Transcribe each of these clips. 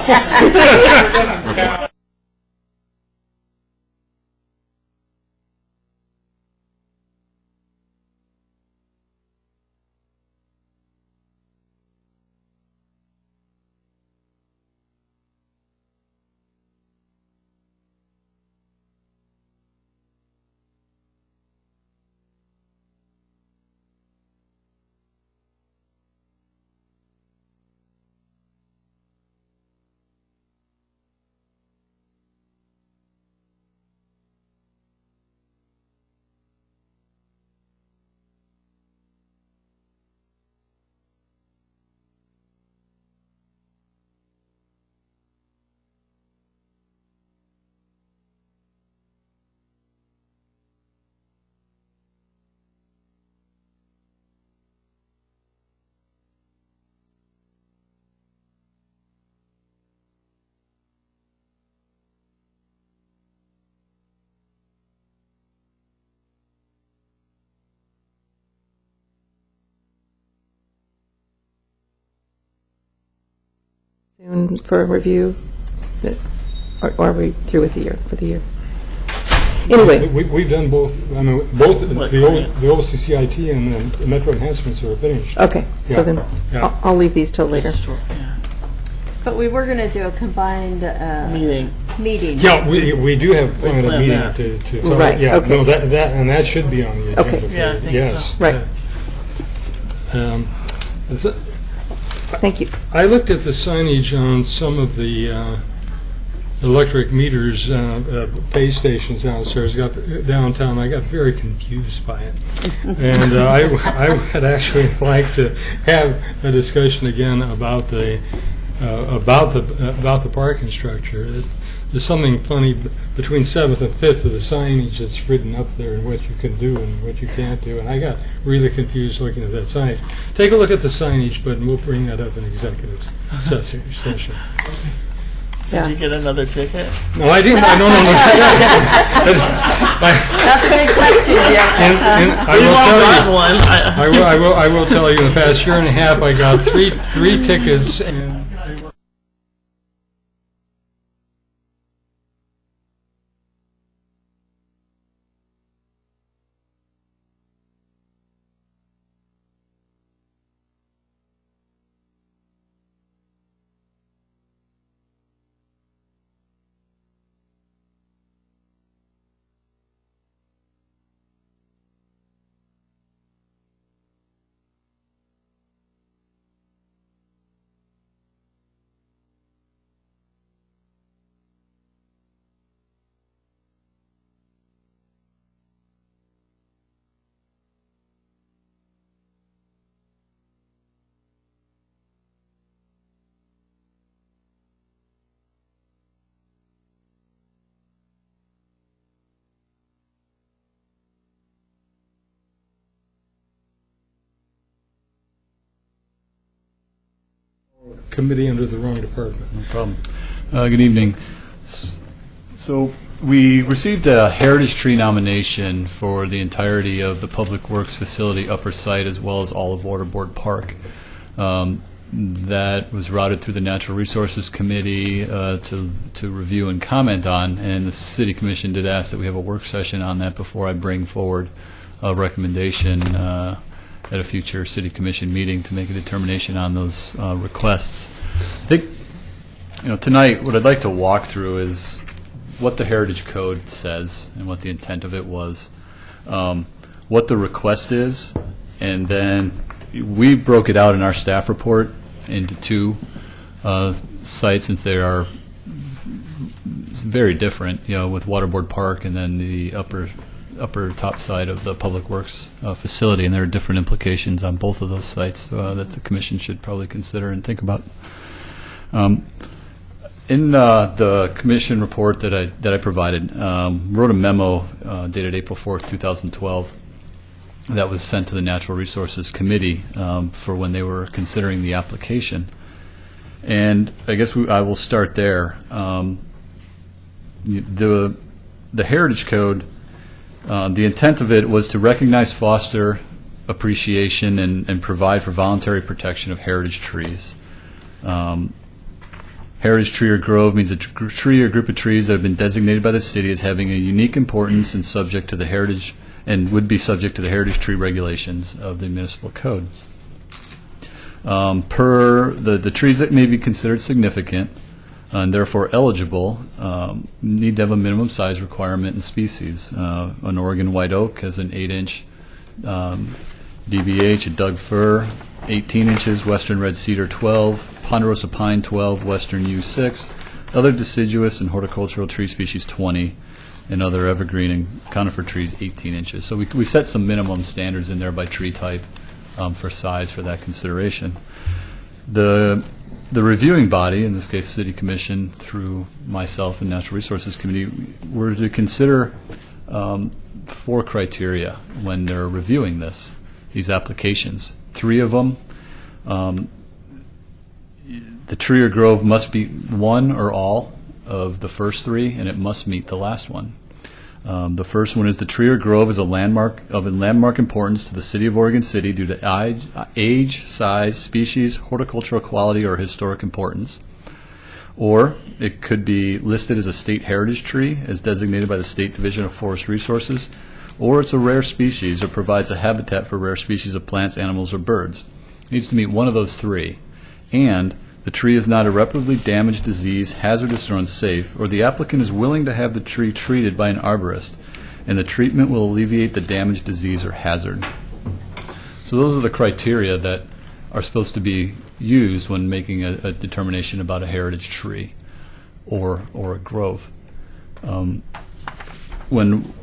Soon for a review, or are we through with the year, for the year? Anyway. We've done both. I mean, both the OCCIT and the Metro enhancements are finished. Okay, so Yeah. then Yeah. I'll leave these till later. But we were going to do a combined meeting. Yeah, we do have planned a plan meeting that. to talk. Right, Yeah, okay. no, that should be on the agenda. Okay. for- Yeah, I think yes. so. Right. th- Thank you. I looked at the signage on some of the electric meters, pay stations downstairs, downtown. I got very confused by it, and I would actually like to have a discussion again about the parking structure. There's something funny between 7th and 5th of the signage that's written up there and what you can do and what you can't do, and I got really confused looking at that signage. Take a look at the signage, but we'll bring that up in executive session. Did you get another ticket? No, I didn't. No. That's a good question, Jeff. I We've will all tell got you. one. I will tell you. In the past year and a half, I got three tickets, and committee under the wrong department. No problem. Good evening. So we received a Heritage Tree nomination for the entirety of the Public Works Facility upper site as well as all of Waterboard Park. That was routed through the Natural Resources Committee to review and comment on, and the City Commission did ask that we have a work session on that before I bring forward a recommendation at a future City Commission meeting to make a determination on those requests. I think, tonight what I'd like to walk through is what the Heritage Code says and what the intent of it was, what the request is, and then we broke it out in our staff report into two sites since they are very different, with Waterboard Park and then the upper top side of the Public Works facility, and there are different implications on both of those sites that the Commission should probably consider and think about. In the Commission report that I provided, wrote a memo dated April 4th, 2012, that was sent to the Natural Resources Committee for when they were considering the application. And I guess I will start there. The Heritage Code, the intent of it was to recognize, foster appreciation, and provide for voluntary protection of heritage trees. Heritage tree or grove means a tree or group of trees that have been designated by the city as having a unique importance and subject to the heritage and would be subject to the heritage tree regulations of the municipal code. Per the trees that may be considered significant and therefore eligible need to have a minimum size requirement and species. An Oregon white oak has an 8-inch DBH, a Doug fir 18 inches, western red cedar 12, ponderosa pine 12, western yew 6, other deciduous and horticultural tree species 20, and other evergreen and conifer trees 18 inches. So we set some minimum standards in there by tree type for size for that consideration. The reviewing body, in this case City Commission through myself and Natural Resources Committee, were to consider 4 criteria when they're reviewing these applications. 3 of them, the tree or grove must be one or all of the first 3, and it must meet the last one. The first one is the tree or grove is a landmark importance to the city of Oregon City due to age, size, species, horticultural quality, or historic importance. Or it could be listed as a state heritage tree as designated by the State Division of Forest Resources, or it's a rare species or provides a habitat for rare species of plants, animals, or birds. It needs to meet one of those 3. And the tree is not irreparably damaged, diseased, hazardous, or unsafe, or the applicant is willing to have the tree treated by an arborist, and the treatment will alleviate the damage, disease, or hazard. So those are the criteria that are supposed to be used when making a determination about a heritage tree or a grove. When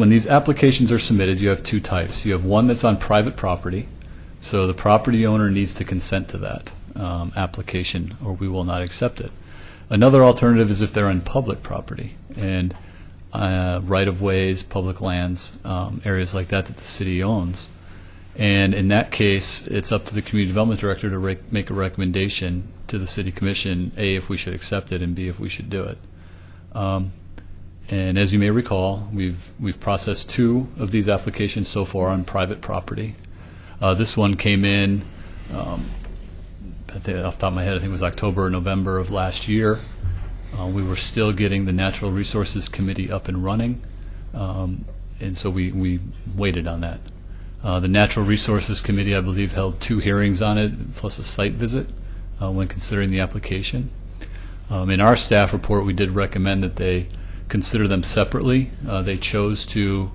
these applications are submitted, you have 2 types. You have one that's on private property, so the property owner needs to consent to that application or we will not accept it. Another alternative is if they're on public property and right-of-ways, public lands, areas like that the city owns. And in that case, it's up to the community development director to make a recommendation to the city commission, A, if we should accept it, and B, if we should do it. And as you may recall, we've processed 2 of these applications so far on private property. This one came in, off the top of my head, I think it was October or November of last year. We were still getting the Natural Resources Committee up and running, and so we waited on that. The Natural Resources Committee, I believe, held 2 hearings on it, plus a site visit when considering the application. In our staff report, we did recommend that they consider them separately. They chose to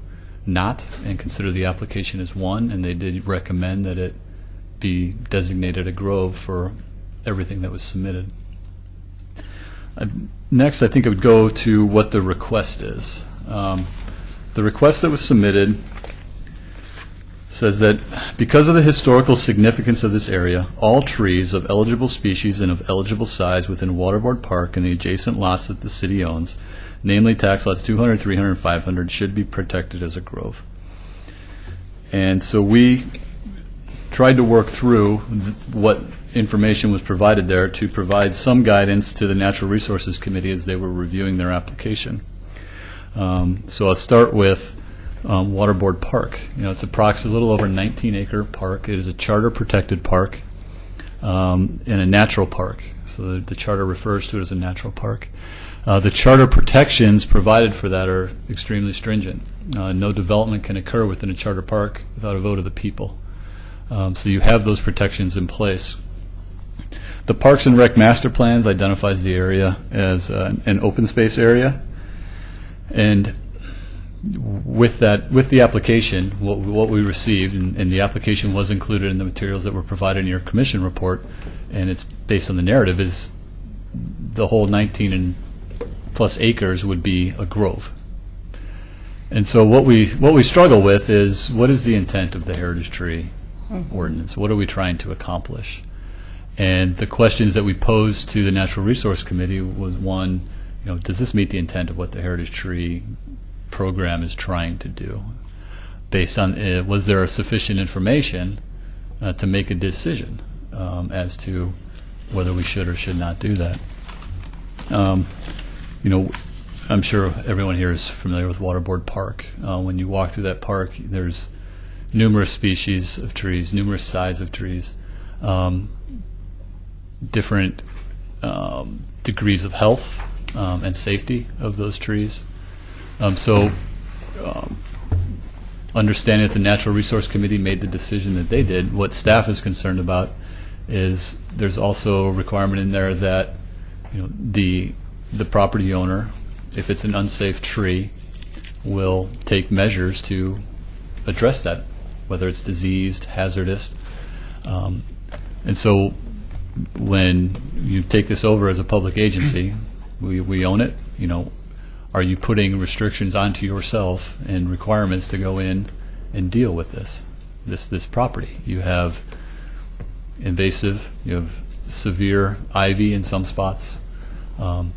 not and consider the application as one, and they did recommend that it be designated a grove for everything that was submitted. Next, I think I would go to what the request is. The request that was submitted says that because of the historical significance of this area, all trees of eligible species and of eligible size within Waterboard Park and the adjacent lots that the city owns, namely tax lots 200, 300, and 500, should be protected as a grove. And so we tried to work through what information was provided there to provide some guidance to the Natural Resources Committee as they were reviewing their application. So I'll start with Waterboard Park. It's approximately a little over 19-acre park. It is a charter protected park and a natural park. So the charter refers to it as a natural park. The charter protections provided for that are extremely stringent. No development can occur within a charter park without a vote of the people. So you have those protections in place. The Parks and Rec Master Plans identifies the area as an open space area. And with the application, what we received, and the application was included in the materials that were provided in your commission report, and it's based on the narrative, is the whole 19 and plus acres would be a grove. And so what we struggle with is, what is the intent of the heritage tree ordinance? What are we trying to accomplish? And the questions that we posed to the Natural Resource Committee was, one, does this meet the intent of what the heritage tree program is trying to do? Based on, was there sufficient information to make a decision as to whether we should or should not do that? I'm sure everyone here is familiar with Waterboard Park. When you walk through that park, there's numerous species of trees, numerous size of trees, different degrees of health and safety of those trees. Understanding that the Natural Resource Committee made the decision that they did, what staff is concerned about is there's also a requirement in there that the property owner, if it's an unsafe tree, will take measures to address that, whether it's diseased, hazardous. And so when you take this over as a public agency, we own it. Are you putting restrictions onto yourself and requirements to go in and deal with this property? You have invasive, you have severe ivy in some spots. So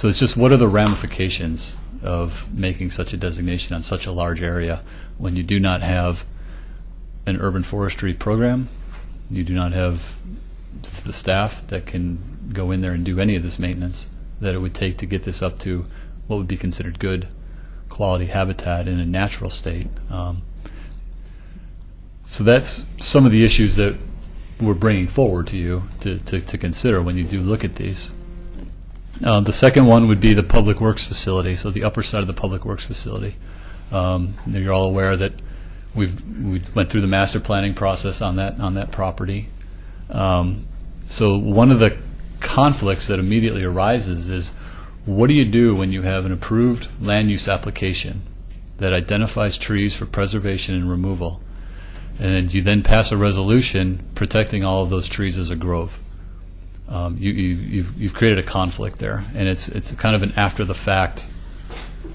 it's just, what are the ramifications of making such a designation on such a large area when you do not have an urban forestry program, you do not have the staff that can go in there and do any of this maintenance that it would take to get this up to what would be considered good quality habitat in a natural state. So that's some of the issues that we're bringing forward to you to consider when you do look at these. The second one would be the Public Works facility, so the upper side of the Public Works facility. You're all aware that we went through the master planning process on that property. So one of the conflicts that immediately arises is, what do you do when you have an approved land use application that identifies trees for preservation and removal, and you then pass a resolution protecting all of those trees as a grove? You've created a conflict there, and it's kind of an after the fact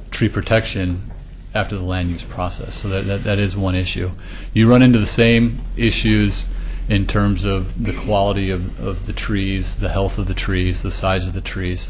tree protection after the land use process. So that is one issue. You run into the same issues in terms of the quality of the trees, the health of the trees, the size of the trees.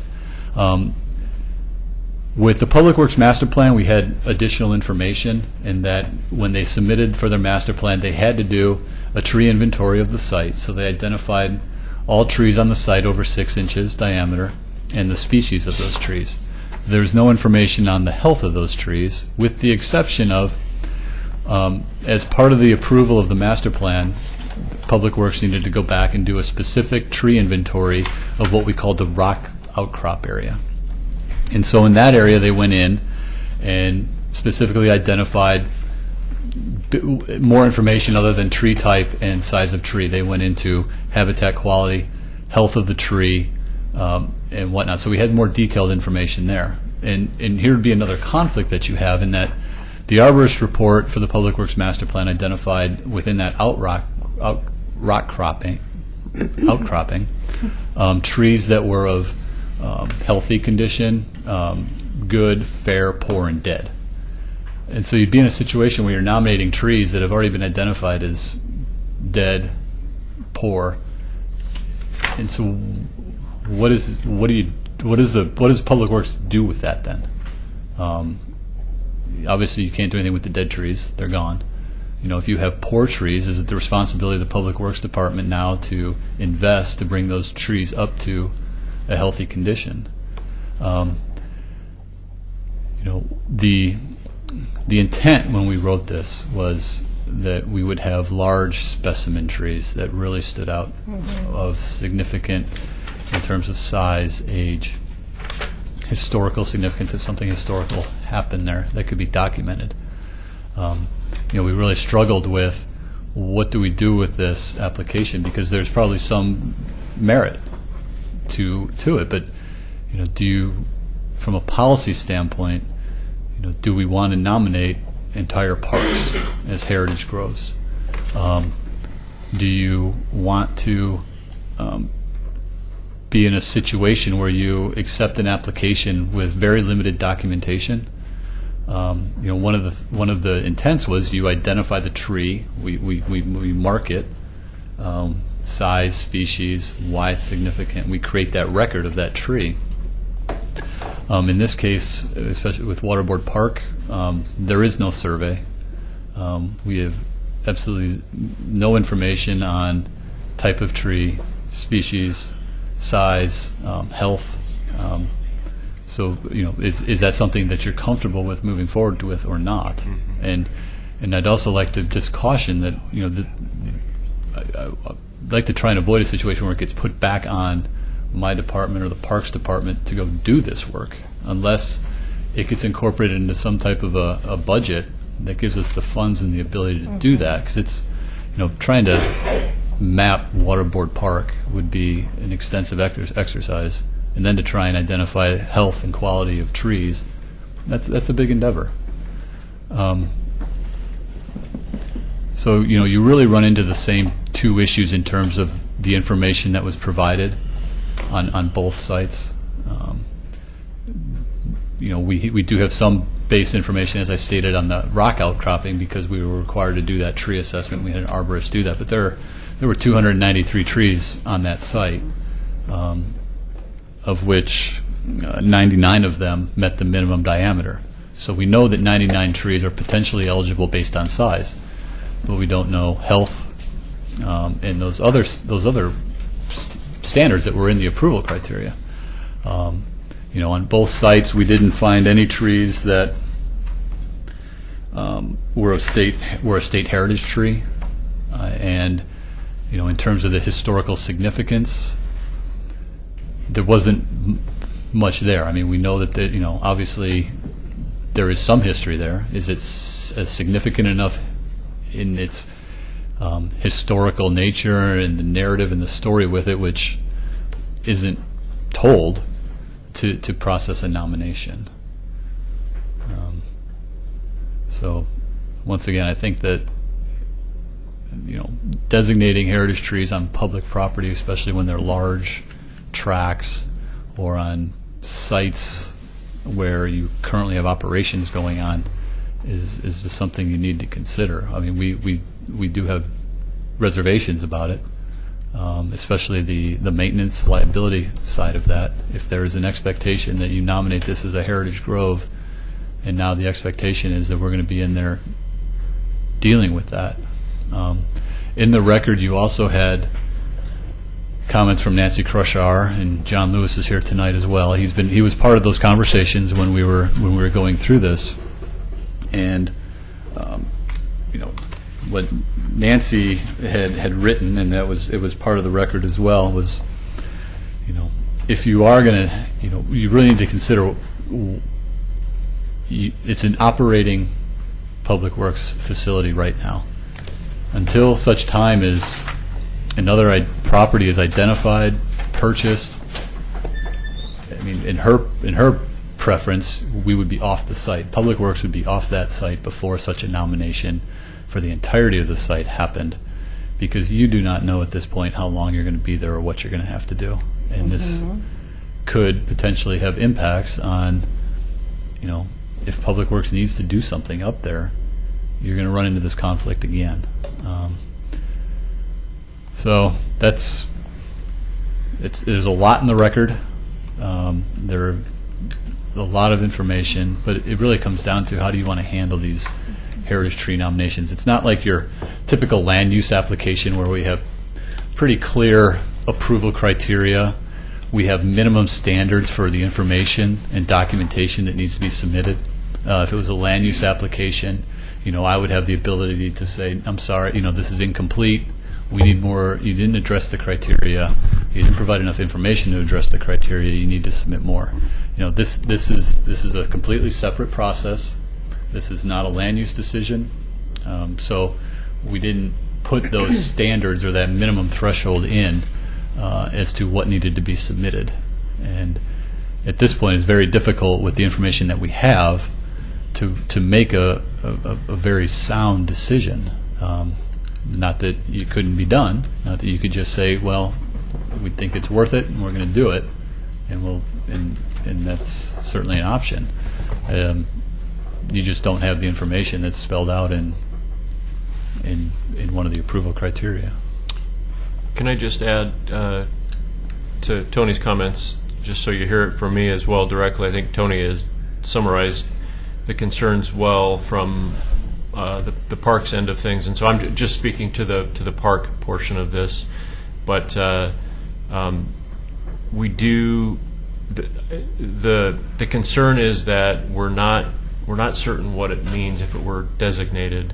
With the Public Works Master Plan, we had additional information in that when they submitted for their master plan, they had to do a tree inventory of the site. So they identified all trees on the site over 6 inches diameter and the species of those trees. There's no information on the health of those trees, with the exception of, as part of the approval of the master plan, Public Works needed to go back and do a specific tree inventory of what we called the rock outcrop area. And so in that area, they went in and specifically identified more information other than tree type and size of tree. They went into habitat quality, health of the tree, and whatnot. So we had more detailed information there. And here would be another conflict that you have, in that the arborist report for the Public Works Master Plan identified within that outcropping trees that were of healthy condition, good, fair, poor, and dead. And so you'd be in a situation where you're nominating trees that have already been identified as dead, poor. And so what does Public Works do with that then? Obviously you can't do anything with the dead trees, they're gone. If you have poor trees, is it the responsibility of the Public Works Department now to invest to bring those trees up to a healthy condition? The intent when we wrote this was that we would have large specimen trees that really stood out, of significant in terms of size, age, historical significance. If something historical happened there, that could be documented. We really struggled with, what do we do with this application, because there's probably some merit to it, but do you, from a policy standpoint, do we want to nominate entire parks as heritage groves? Do you want to be in a situation where you accept an application with very limited documentation? One of the intents was, you identify the tree, we mark it, size, species, why it's significant. We create that record of that tree. In this case, especially with Waterboard Park, there is no survey. We have absolutely no information on type of tree, species, size, health. So, is that something that you're comfortable with moving forward with or not? And I'd also like to just caution that, I'd like to try and avoid a situation where it gets put back on my department or the Parks Department to go do this work unless it gets incorporated into some type of a budget that gives us the funds and the ability to do that. Because it's, trying to map Waterboard Park would be an extensive exercise, and then to try and identify health and quality of trees, that's a big endeavor. So, you really run into the same two issues in terms of the information that was provided on both sites. We do have some base information, as I stated, on the rock outcropping because we were required to do that tree assessment. We had an arborist do that. But there were 293 trees on that site, of which 99 of them met the minimum diameter. So we know that 99 trees are potentially eligible based on size, but we don't know health and those other standards that were in the approval criteria. On both sites, we didn't find any trees that were a state heritage tree, and in terms of the historical significance, there wasn't much there. I mean, we know that obviously there is some history there. Is it significant enough in its historical nature and the narrative and the story with it, which isn't told, to process a nomination? So once again, I think that designating heritage trees on public property, especially when they're large tracts or on sites where you currently have operations going on, is just something you need to consider. I mean, we do have reservations about it, especially the maintenance liability side of that. If there is an expectation that you nominate this as a heritage grove, and now the expectation is that we're going to be in there dealing with that. In the record, you also had comments from Nancy Crushar, and John Lewis is here tonight as well. He was part of those conversations when we were going through this, and what Nancy had written, and it was part of the record as well, was if you are going to you really need to consider it's an operating public works facility right now. Until such time as another property is identified, purchased, I mean, in her preference, we would be off the site. Public Works would be off that site before such a nomination for the entirety of the site happened, because you do not know at this point how long you're going to be there or what you're going to have to do. And this could potentially have impacts on, if Public Works needs to do something up there, you're going to run into this conflict again. So there's a lot in the record. There are a lot of information, but it really comes down to how do you want to handle these heritage tree nominations. It's not like your typical land use application where we have pretty clear approval criteria. We have minimum standards for the information and documentation that needs to be submitted. If it was a land use application, I would have the ability to say, I'm sorry, this is incomplete. We need more. You didn't address the criteria. You didn't provide enough information to address the criteria. You need to submit more. This is a completely separate process. This is not a land use decision. So we didn't put those standards or that minimum threshold in as to what needed to be submitted. And at this point, it's very difficult with the information that we have to make a very sound decision. Not that you couldn't be done, not that you could just say, well, we think it's worth it and we're going to do it, and that's certainly an option. You just don't have the information that's spelled out in one of the approval criteria. Can I just add to Tony's comments, just so you hear it from me as well directly? I think Tony has summarized the concerns well from the parks end of things, and so I'm just speaking to the park portion of this. But we do the concern is that we're not certain what it means if it were designated.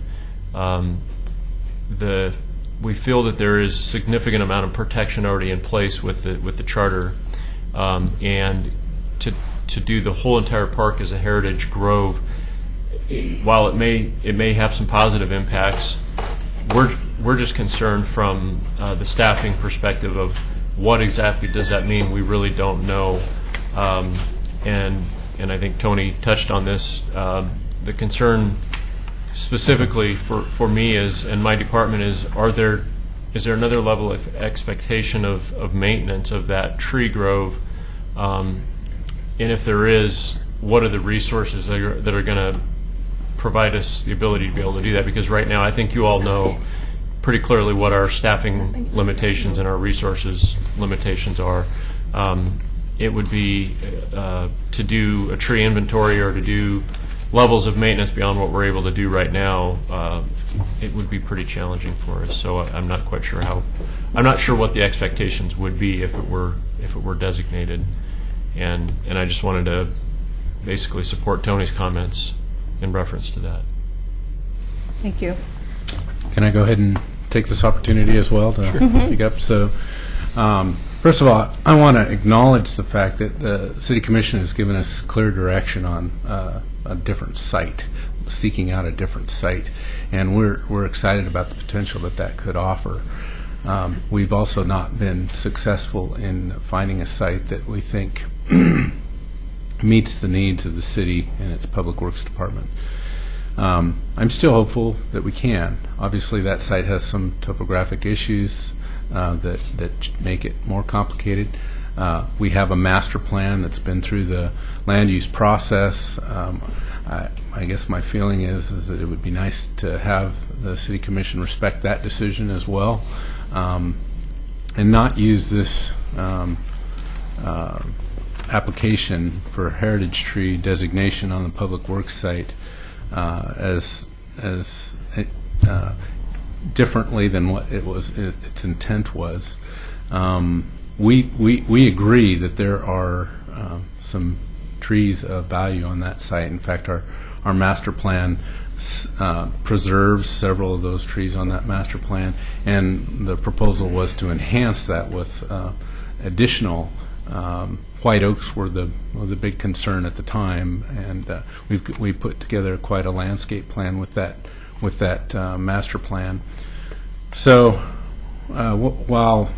The we feel that there is significant amount of protection already in place with the charter, and to do the whole entire park as a heritage grove, while it may have some positive impacts, we're just concerned from the staffing perspective of what exactly does that mean. We really don't know, and I think Tony touched on this. The concern specifically for me and my department is there another level of expectation of maintenance of that tree grove, and if there is, what are the resources that are going to provide us the ability to be able to do that? Because right now I think you all know pretty clearly what our staffing limitations and our resources limitations are. It would be to do a tree inventory or to do levels of maintenance beyond what we're able to do right now, it would be pretty challenging for us. So I'm not quite sure I'm not sure what the expectations would be if it were designated. And I just wanted to basically support Tony's comments in reference to that. Thank you. Can I go ahead and take this opportunity as well to speak up? So, first of all, I want to acknowledge the fact that the City Commission has given us clear direction on a different site, seeking out a different site, and we're excited about the potential that could offer. We've also not been successful in finding a site that we think meets the needs of the city and its Public Works Department. I'm still hopeful that we can. Obviously, that site has some topographic issues that make it more complicated. We have a master plan that's been through the land use process. I guess my feeling is that it would be nice to have the City Commission respect that decision as well, and not use this application for heritage tree designation on the Public Works site as differently than what its intent was. We agree that there are some trees of value on that site. In fact, our master plan preserves several of those trees on that master plan, and the proposal was to enhance that with additional white oaks were the big concern at the time, and we put together quite a landscape plan with that master plan. So while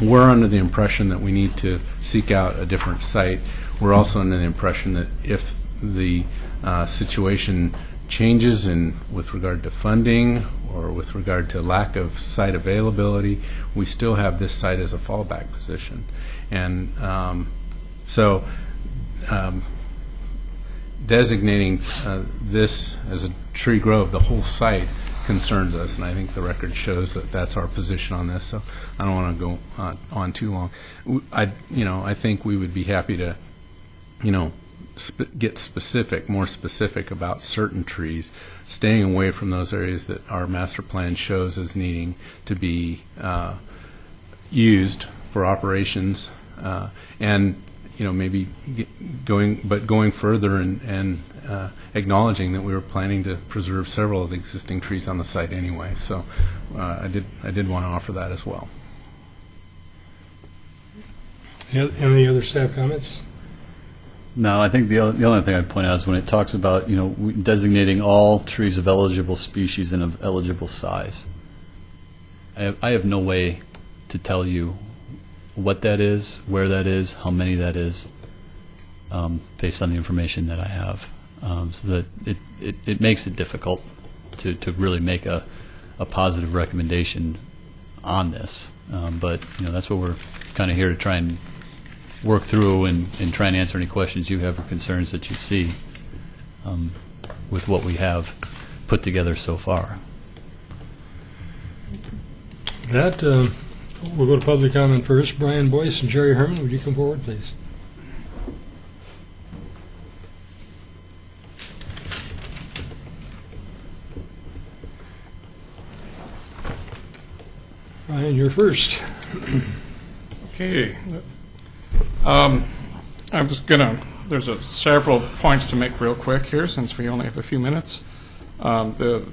we're under the impression that we need to seek out a different site, we're also under the impression that if the situation changes with regard to funding or with regard to lack of site availability, we still have this site as a fallback position. And so designating this as a tree grove, the whole site, concerns us, and I think the record shows that that's our position on this. So I don't want to go on too long. I think we would be happy to, get more specific about certain trees, staying away from those areas that our master plan shows as needing to be used for operations, and maybe going further and acknowledging that we were planning to preserve several of the existing trees on the site anyway. So I did want to offer that as well. Any other staff comments? No, I think the only thing I'd point out is when it talks about designating all trees of eligible species and of eligible size. I have no way to tell you what that is, where that is, how many that is, based on the information that I have. So that it makes it difficult to really make a positive recommendation on this. But that's what we're kind of here to try and work through and try and answer any questions you have or concerns that you see with what we have put together so far. That we'll go to public comment first. Brian Boyce and Jerry Herman, would you come forward, please? Brian, you're first. Okay. I was there's several points to make real quick here since we only have a few minutes. The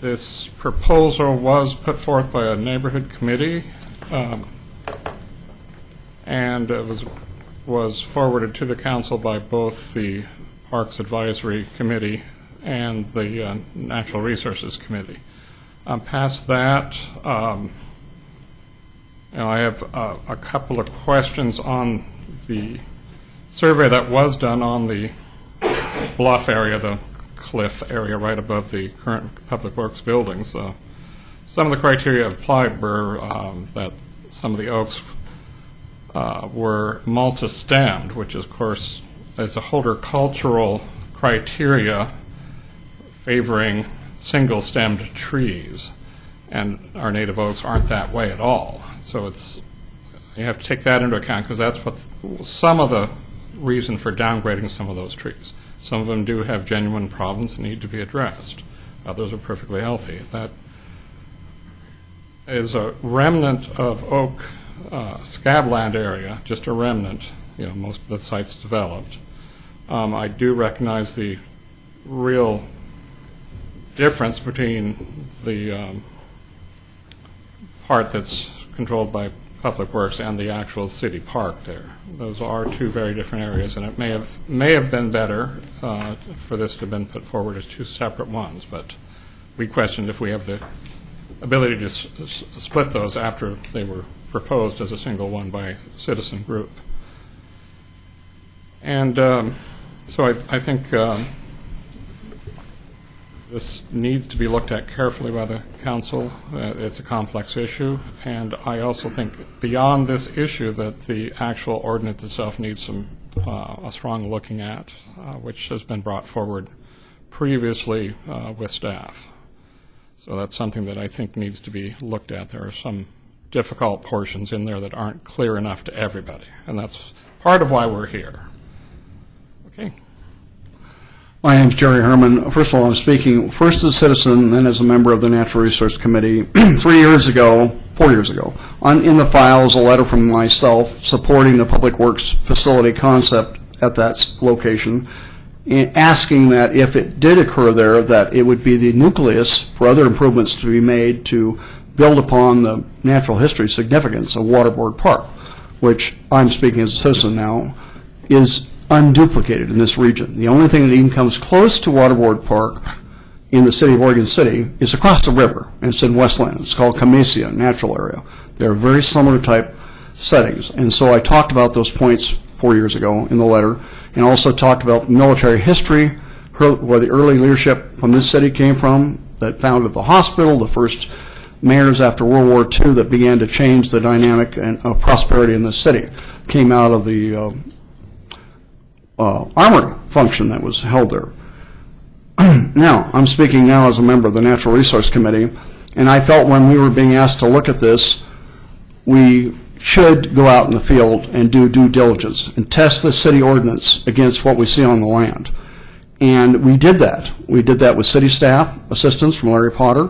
This proposal was put forth by a neighborhood committee, and it was forwarded to the council by both the Parks Advisory Committee and the Natural Resources Committee. Past that, I have a couple of questions on the survey that was done on the bluff area, the cliff area right above the current Public Works buildings. Some of the criteria applied were that some of the oaks were multi-stemmed, which of course is a horticultural criteria favoring single-stemmed trees, and our native oaks aren't that way at all. So you have to take that into account, because that's what some of the reason for downgrading some of those trees. Some of them do have genuine problems and need to be addressed. Others are perfectly healthy. That is a remnant of oak scabland area, just a remnant. Most of the site's developed. I do recognize the real difference between the part that's controlled by Public Works and the actual city park there. Those are two very different areas, and it may have been better for this to have been put forward as two separate ones, but we questioned if we have the ability to split those after they were proposed as a single one by a citizen group. And so I think this needs to be looked at carefully by the council. It's a complex issue, and I also think beyond this issue that the actual ordinance itself needs a strong looking at, which has been brought forward previously with staff. So that's something that I think needs to be looked at. There are some difficult portions in there that aren't clear enough to everybody, and that's part of why we're here. Okay. My name's Jerry Herman. First of all, I'm speaking first as a citizen, then as a member of the Natural Resource Committee. 4 years ago, in the file is a letter from myself supporting the Public Works facility concept at that location, asking that if it did occur there, that it would be the nucleus for other improvements to be made to build upon the natural history significance of Waterboard Park, which I'm speaking as a citizen now, is unduplicated in this region. The only thing that even comes close to Waterboard Park in the city of Oregon City is across the river, and it's in Westland. It's called Camesia Natural Area. They're very similar type settings, and so I talked about those points 4 years ago in the letter, and also talked about military history, where the early leadership from this city came from, that founded the hospital, the first mayors after World War II that began to change the dynamic of prosperity in the city, came out of the armory function that was held there. Now, I'm speaking now as a member of the Natural Resource Committee, and I felt when we were being asked to look at this, we should go out in the field and do due diligence and test the city ordinance against what we see on the land. And we did that. We did that with city staff, assistance from Larry Potter,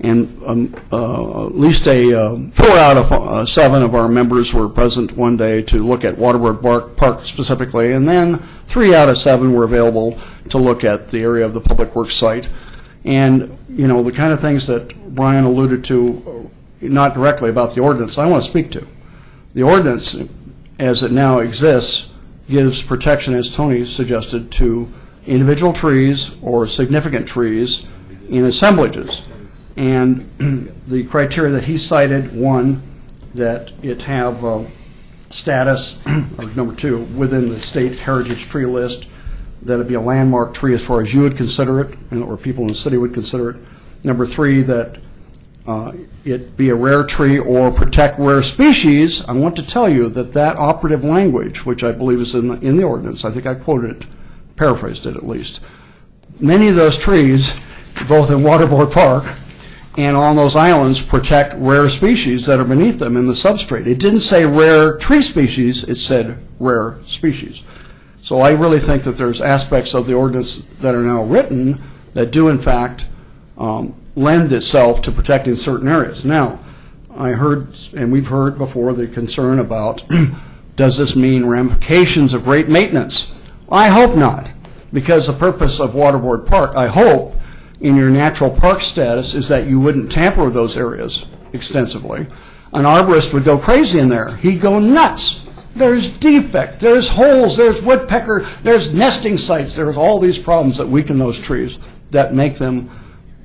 and at least 4 out of 7 of our members were present one day to look at Waterboard Park specifically, and then 3 out of 7 were available to look at the area of the Public Works site. And, the kind of things that Brian alluded to, not directly about the ordinance, I want to speak to. The ordinance, as it now exists, gives protection, as Tony suggested, to individual trees or significant trees in assemblages. And the criteria that he cited, one, that it have status, or number 2, within the state heritage tree list, that it be a landmark tree as far as you would consider it, or people in the city would consider it. Number 3, that it be a rare tree or protect rare species. I want to tell you that operative language, which I believe is in the ordinance, I think I quoted it, paraphrased it at least, many of those trees, both in Waterboard Park and on those islands, protect rare species that are beneath them in the substrate. It didn't say rare tree species, it said rare species. So I really think that there's aspects of the ordinance that are now written that do in fact lend itself to protecting certain areas. Now, I heard, and we've heard before, the concern about does this mean ramifications of great maintenance? I hope not, because the purpose of Waterboard Park, I hope, in your natural park status is that you wouldn't tamper with those areas extensively. An arborist would go crazy in there. He'd go nuts. There's defect, there's holes, there's woodpecker, there's nesting sites, there's all these problems that weaken those trees that make them,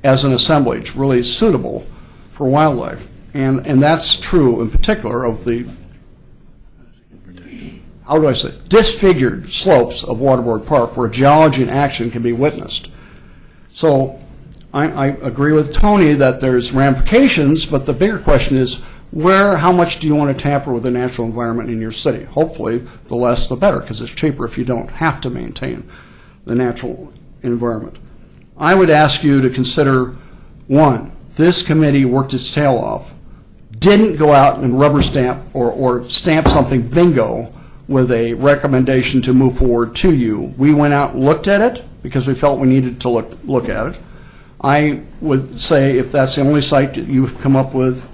as an assemblage, really suitable for wildlife. And that's true in particular of the, how do I say, disfigured slopes of Waterboard Park where geology in action can be witnessed. So I agree with Tony that there's ramifications, but the bigger question is, how much do you want to tamper with the natural environment in your city? Hopefully, the less the better, because it's cheaper if you don't have to maintain the natural environment. I would ask you to consider, one, this committee worked its tail off, didn't go out and rubber stamp or stamp something bingo with a recommendation to move forward to you. We went out and looked at it because we felt we needed to look at it. I would say if that's the only site that you've come up with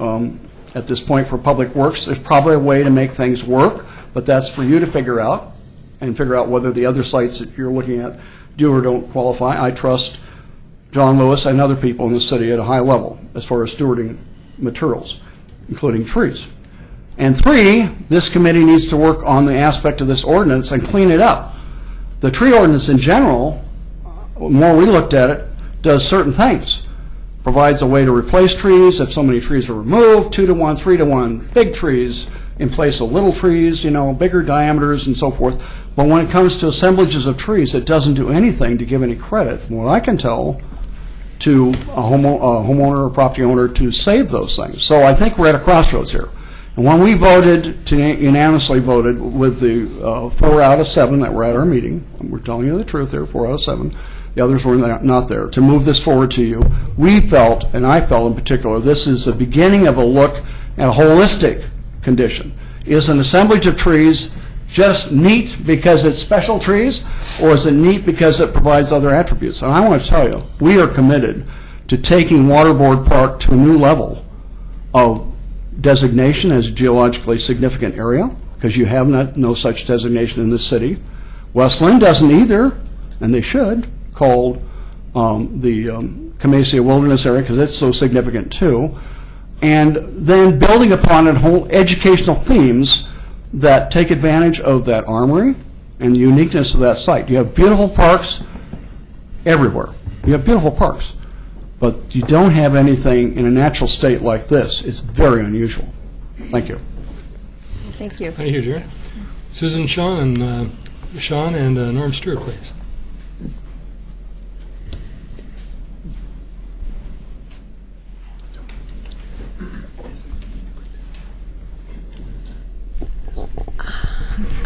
at this point for Public Works, there's probably a way to make things work, but that's for you to figure out and figure out whether the other sites that you're looking at do or don't qualify. I trust John Lewis and other people in the city at a high level as far as stewarding materials, including trees. And three, this committee needs to work on the aspect of this ordinance and clean it up. The tree ordinance in general, the more we looked at it, does certain things. Provides a way to replace trees if so many trees are removed, 2 to 1, 3 to 1, big trees in place of little trees, bigger diameters and so forth. But when it comes to assemblages of trees, it doesn't do anything to give any credit, from what I can tell, to a homeowner or property owner to save those things. So I think we're at a crossroads here. And when we unanimously voted with the 4 out of 7 that were at our meeting, and we're telling you the truth here, 4 out of 7, the others were not there, to move this forward to you, we felt, and I felt in particular, this is the beginning of a look at a holistic condition. Is an assemblage of trees just neat because it's special trees, or is it neat because it provides other attributes? And I want to tell you, we are committed to taking Waterboard Park to a new level of designation as a geologically significant area, because you have no such designation in this city. West Lynn doesn't either, and they should, called the Camesia Wilderness Area, because it's so significant too. And then building upon it whole educational themes that take advantage of that armory and the uniqueness of that site. You have beautiful parks everywhere. You have beautiful parks. But you don't have anything in a natural state like this. It's very unusual. Thank you. Thank you. Thank you, Jerry. Susan, Sean, and Norm Stewart, please.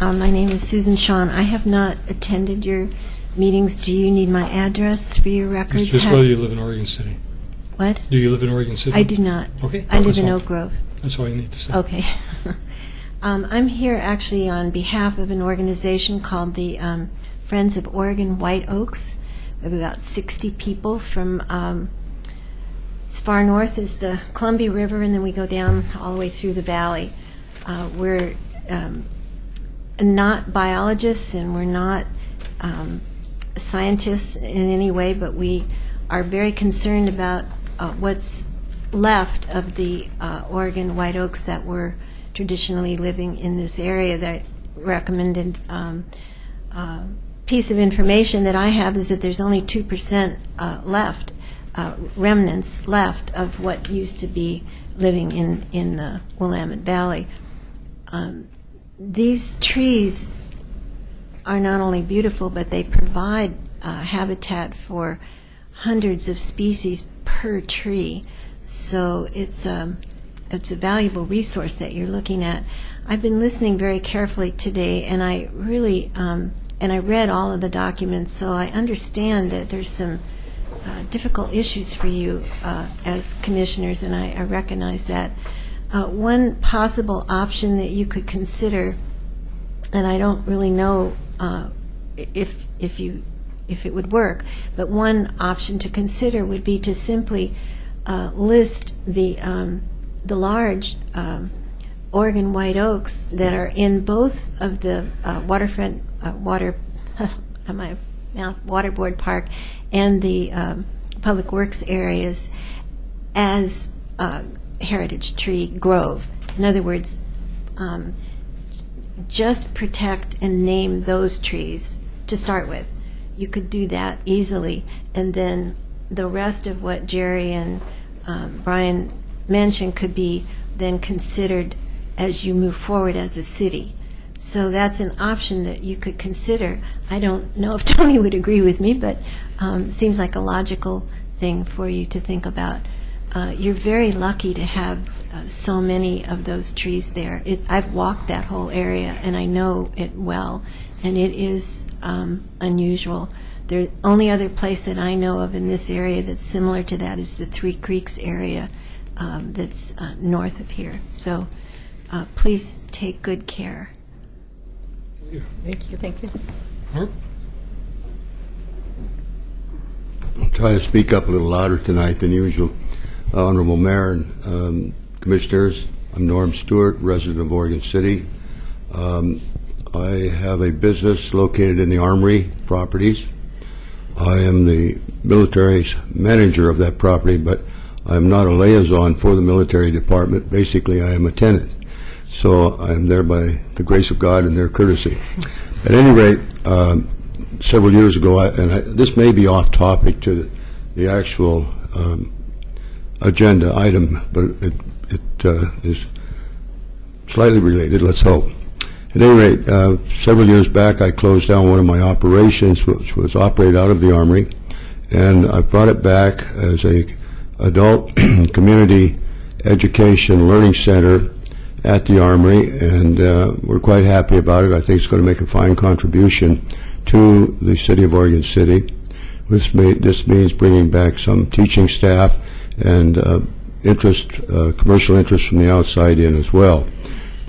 My name is Susan Shawn. I have not attended your meetings. Do you need my address for your records? It's just whether you live in Oregon City. What? Do you live in Oregon City? I do not. Okay. I live in Oak Grove. That's all you need to say. Okay. I'm here actually on behalf of an organization called the Friends of Oregon White Oaks. We have about 60 people from as far north as the Columbia River, and then we go down all the way through the valley. We're not biologists, and we're not scientists in any way, but we are very concerned about what's left of the Oregon white oaks that were traditionally living in this area. That recommended piece of information that I have is that there's only 2% left, remnants left of what used to be living in the Willamette Valley. These trees are not only beautiful, but they provide habitat for hundreds of species per tree. So it's a valuable resource that you're looking at. I've been listening very carefully today, and I really and I read all of the documents, so I understand that there's some difficult issues for you as commissioners, and I recognize that. One possible option that you could consider, and I don't really know if it would work, but one option to consider would be to simply list the large Oregon white oaks that are in both of the Waterboard Park and the public works areas as heritage tree grove. In other words, just protect and name those trees to start with. You could do that easily, and then the rest of what Jerry and Brian mentioned could be then considered as you move forward as a city. So that's an option that you could consider. I don't know if Tony would agree with me, but it seems like a logical thing for you to think about. You're very lucky to have so many of those trees there. I've walked that whole area, and I know it well, and it is unusual. The only other place that I know of in this area that's similar to that is the Three Creeks area that's north of here. So please take good care. Thank you. Thank you. Herb? I'll try to speak up a little louder tonight than usual. Honorable Mayor and Commissioners, I'm Norm Stewart, resident of Oregon City. I have a business located in the Armory properties. I am the military's manager of that property, but I'm not a liaison for the military department. Basically, I am a tenant. So I am there by the grace of God and their courtesy. At any rate, several years ago, this may be off topic to the actual agenda item, but it is slightly related, let's hope. At any rate, several years back, I closed down one of my operations, which was operated out of the Armory, and I brought it back as a adult community education learning center at the Armory, and we're quite happy about it. I think it's going to make a fine contribution to the city of Oregon City. This means bringing back some teaching staff and commercial interest from the outside in as well.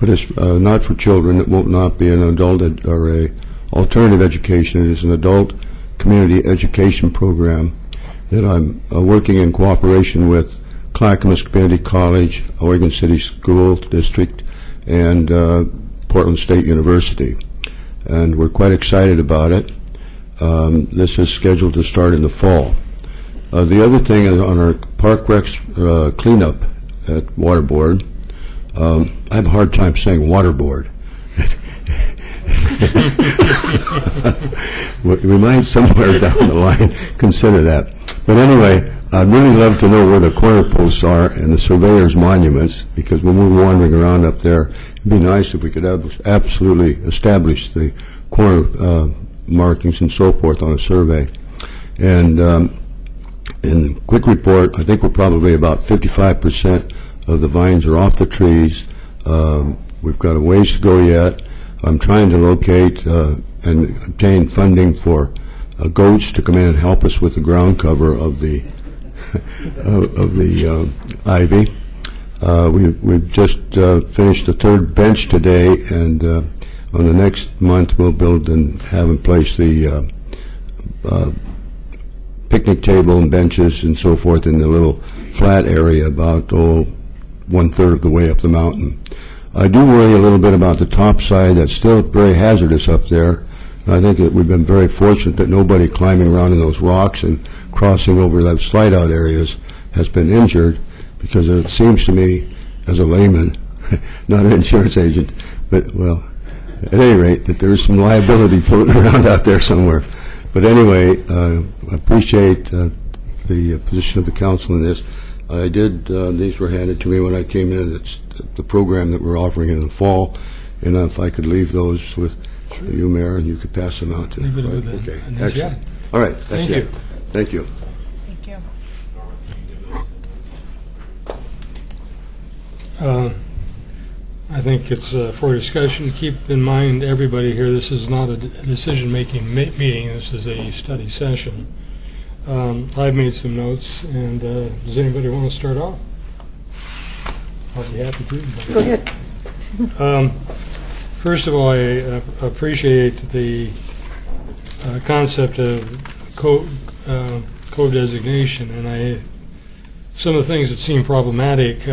But it's not for children. It will not be an adult or a alternative education. It is an adult community education program that I'm working in cooperation with Clackamas Community College, Oregon City School District, and Portland State University. And we're quite excited about it. This is scheduled to start in the fall. The other thing is on our Park Recs cleanup at Waterboard. I have a hard time saying Waterboard. We might somewhere down the line consider that. But anyway, I'd really love to know where the corner posts are and the surveyor's monuments, because when we're wandering around up there, it'd be nice if we could absolutely establish the corner markings and so forth on a survey. And in quick report, I think we're probably about 55% of the vines are off the trees. We've got a ways to go yet. I'm trying to locate and obtain funding for goats to come in and help us with the ground cover of the ivy. We've just finished the third bench today, and on the next month we'll build and have in place the picnic table and benches and so forth in the little flat area about 1/3 of the way up the mountain. I do worry a little bit about the top side. That's still very hazardous up there. I think that we've been very fortunate that nobody climbing around in those rocks and crossing over those slide-out areas has been injured, because it seems to me, as a layman, not an insurance agent, but, well, at any rate, that there's some liability floating around out there somewhere. But anyway, I appreciate the position of the council in this. I did, these were handed to me when I came in. It's the program that we're offering in the fall, and if I could leave those with you, Mayor, and you could pass them out to. Leave it with Okay, an excellent. NGI. All right, that's Thank it. you. Thank you. I think it's for discussion. Keep in mind, everybody here, this is not a decision-making meeting. This is a study session. I've made some notes, and does anybody want to start off? I'll be happy to. Go ahead. First of all, I appreciate the concept of co-designation, and some of the things that seem problematic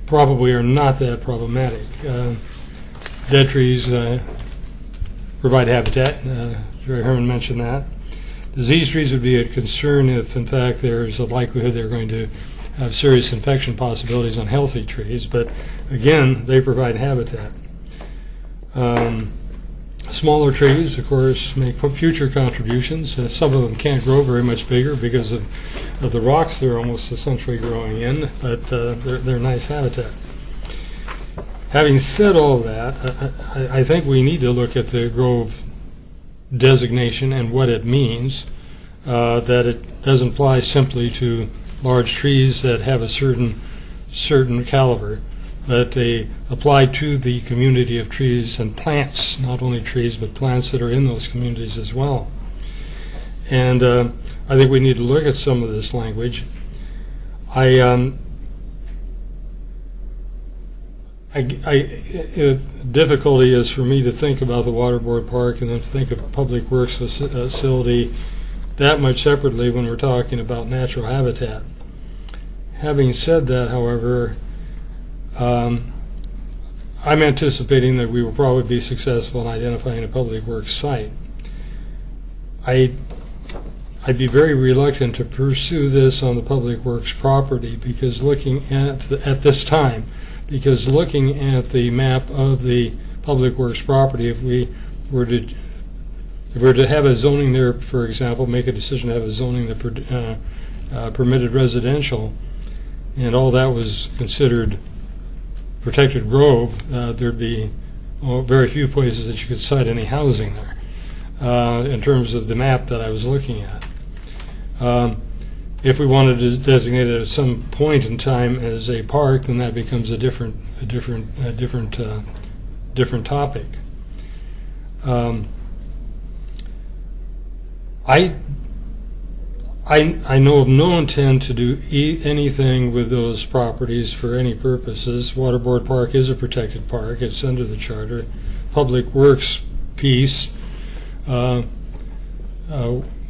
probably are not that problematic. Dead trees provide habitat. Jerry Herman mentioned that. Disease trees would be a concern if, in fact, there's a likelihood they're going to have serious infection possibilities on healthy trees, but again, they provide habitat. Smaller trees, of course, make future contributions. Some of them can't grow very much bigger because of the rocks they're almost essentially growing in, but they're nice habitat. Having said all that, I think we need to look at the grove designation and what it means, that it doesn't apply simply to large trees that have a certain caliber, that they apply to the community of trees and plants, not only trees, but plants that are in those communities as well. And I think we need to look at some of this language. Difficulty is for me to think about the Waterboard Park and then to think of Public Works facility that much separately when we're talking about natural habitat. Having said that, however, I'm anticipating that we will probably be successful in identifying a Public Works site. I'd be very reluctant to pursue this on the Public Works property because looking at this time, because looking at the map of the Public Works property, if we were to have a zoning there, for example, make a decision to have a zoning that permitted residential, and all that was considered protected grove, there'd be very few places that you could site any housing there in terms of the map that I was looking at. If we wanted to designate it at some point in time as a park, then that becomes a different topic. I know of no intent to do anything with those properties for any purposes. Waterboard Park is a protected park. It's under the charter. Public Works piece, we're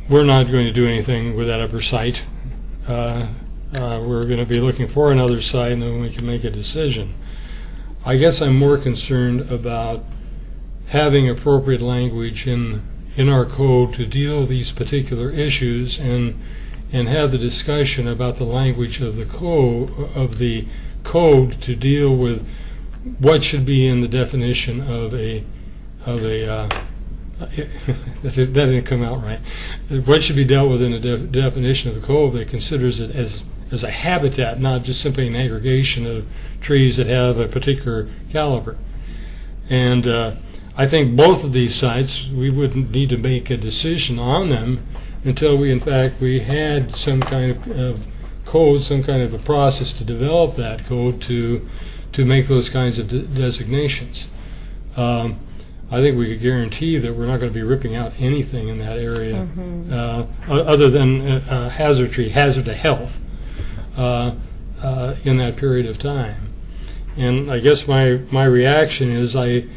not going to do anything with that upper site. We're going to be looking for another site, and then we can make a decision. I guess I'm more concerned about having appropriate language in our code to deal with these particular issues, and have the discussion about the language of the code to deal with what should be in the definition of a that didn't come out right. What should be dealt with in a definition of the code that considers it as a habitat, not just simply an aggregation of trees that have a particular caliber. And I think both of these sites, we wouldn't need to make a decision on them until we had some kind of code, some kind of a process to develop that code to make those kinds of designations. I think we could guarantee that we're not going to be ripping out anything in that area other than hazard tree, hazard to health in that period of time. And I guess my reaction is I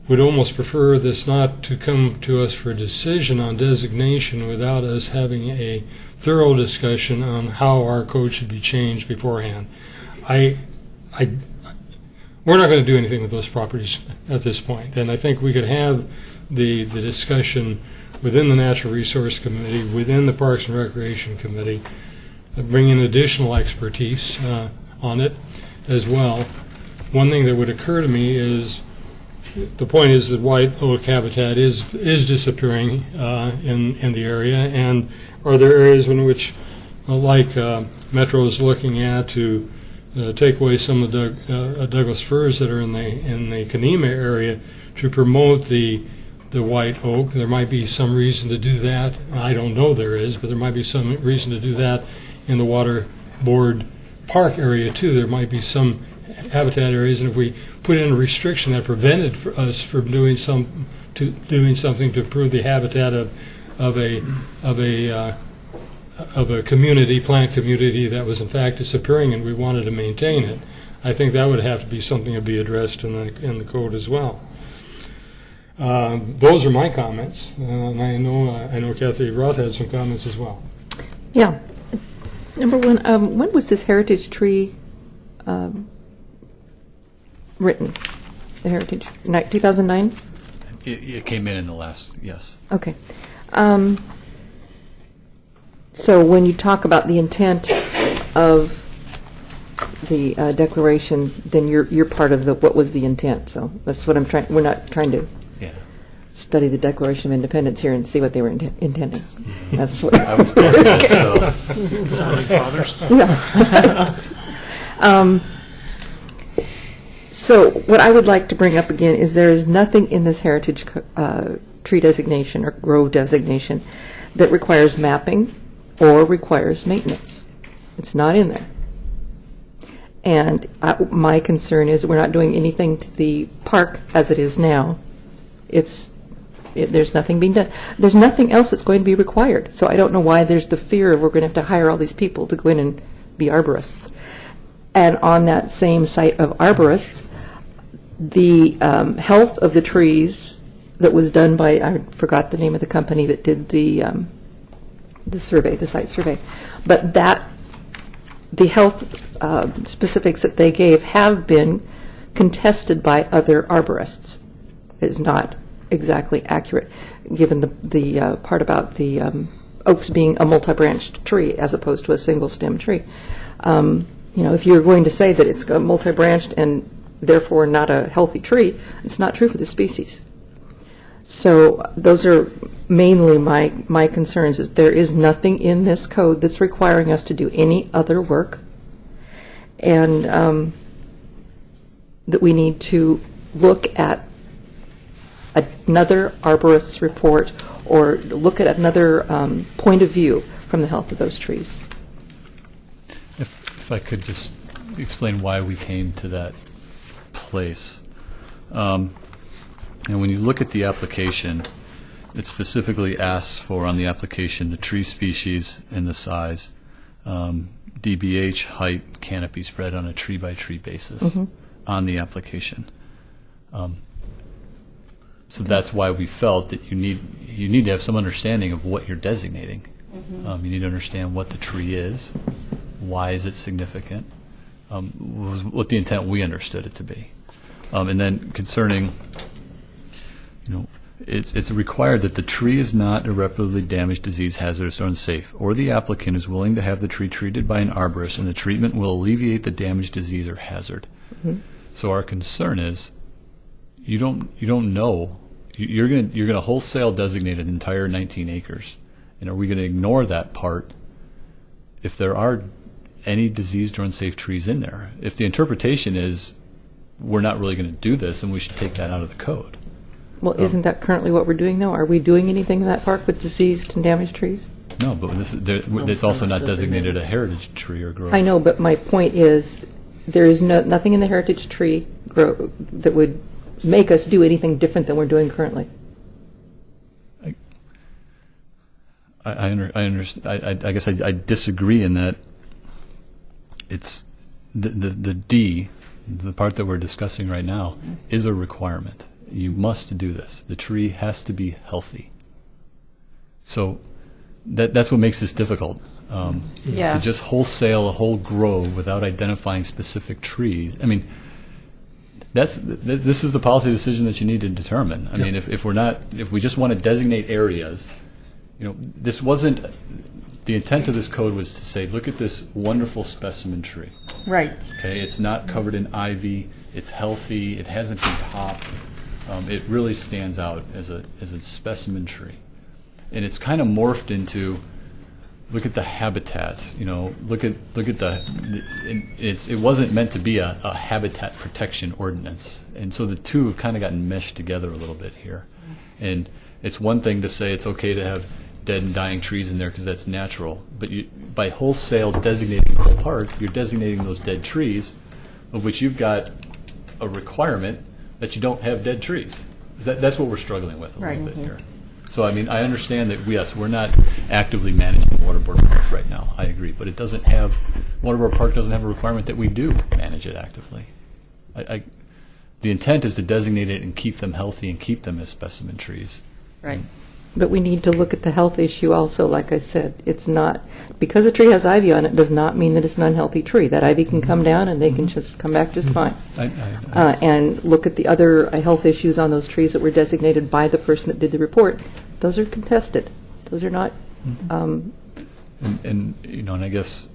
would almost prefer this not to come to us for a decision on designation without us having a thorough discussion on how our code should be changed beforehand. We're not going to do anything with those properties at this point, and I think we could have the discussion within the Natural Resource Committee, within the Parks and Recreation Committee, bring in additional expertise on it as well. One thing that would occur to me is the point is that white oak habitat is disappearing in the area, and are there areas in which, like Metro is looking at, to take away some of the Douglas firs that are in the Kanema area to promote the white oak. There might be some reason to do that. I don't know there is, but there might be some reason to do that in the Waterboard Park area too. There might be some habitat areas, and if we put in a restriction that prevented us from doing something to improve the habitat of a community, plant community that was in fact disappearing, and we wanted to maintain it, I think that would have to be something to be addressed in the code as well. Those are my comments, and I know Kathy Roth had some comments as well. Yeah. Number one, when was this heritage tree written? The heritage, 2009? It came in the last, yes. Okay. So when you talk about the intent of the declaration, then you're part of the, what was the intent? So that's what I'm trying, we're not trying to Yeah. study the Declaration of Independence here and see what they were intending. That's what. I was part of it, so. Yeah. So what I would like to bring up again is there is nothing in this heritage tree designation or grove designation that requires mapping or requires maintenance. It's not in there. And my concern is we're not doing anything to the park as it is now. There's nothing being done. There's nothing else that's going to be required. So I don't know why there's the fear of we're going to have to hire all these people to go in and be arborists. And on that same site of arborists, the health of the trees that was done by, I forgot the name of the company that did the survey, the site survey, but the health specifics that they gave have been contested by other arborists. It is not exactly accurate, given the part about the oaks being a multi-branched tree as opposed to a single-stem tree. If you're going to say that it's multi-branched and therefore not a healthy tree, it's not true for the species. So those are mainly my concerns, is there is nothing in this code that's requiring us to do any other work, and that we need to look at another arborist's report or look at another point of view from the health of those trees. If I could just explain why we came to that place. And when you look at the application, it specifically asks for, on the application, the tree species and the size, DBH, height, canopy spread on a tree-by-tree basis on the application. So that's why we felt that you need to have some understanding of what you're designating. You need to understand what the tree is, why is it significant, was what the intent we understood it to be. And then concerning, it's required that the tree is not irreparably damaged, diseased, hazardous, or unsafe, or the applicant is willing to have the tree treated by an arborist, and the treatment will alleviate the damage, disease, or hazard. So our concern is, you don't know. You're going to wholesale designate an entire 19 acres, and are we going to ignore that part if there are any diseased or unsafe trees in there? If the interpretation is we're not really going to do this, and we should take that out of the code. Well, isn't that currently what we're doing, though? Are we doing anything in that park with diseased and damaged trees? No, but it's also not designated a heritage tree or grove. I know, but my point is there is nothing in the heritage tree grove that would make us do anything different than we're doing currently. I understand. I guess I disagree in that it's the D, the part that we're discussing right now, is a requirement. You must do this. The tree has to be healthy. So that's what makes this difficult. To just wholesale a whole grove without identifying specific trees. I mean, this is the policy decision that you need to determine. I mean, if we just want to designate areas, this wasn't the intent of this code was to say, look at this wonderful specimen tree. Right. Okay, it's not covered in ivy. It's healthy. It hasn't been topped. It really stands out as a specimen tree, and it's kind of morphed into, look at the habitat. Look at it wasn't meant to be a habitat protection ordinance, and so the two have kind of gotten meshed together a little bit here. And it's one thing to say it's okay to have dead and dying trees in there because that's natural, but by wholesale designating the whole park, you're designating those dead trees, of which you've got a requirement that you don't have dead trees. That's what we're struggling with a little bit here. So, I mean, I understand that, yes, we're not actively managing Waterboard Park right now. I agree. But Waterboard Park doesn't have a requirement that we do manage it actively. The intent is to designate it and keep them healthy and keep them as specimen trees. Right. But we need to look at the health issue also, like I said. It's not, because a tree has ivy on it does not mean that it's an unhealthy tree. That ivy can come down and they can just come back just fine. And look at the other health issues on those trees that were designated by the person that did the report. Those are contested. Those are not And I guess,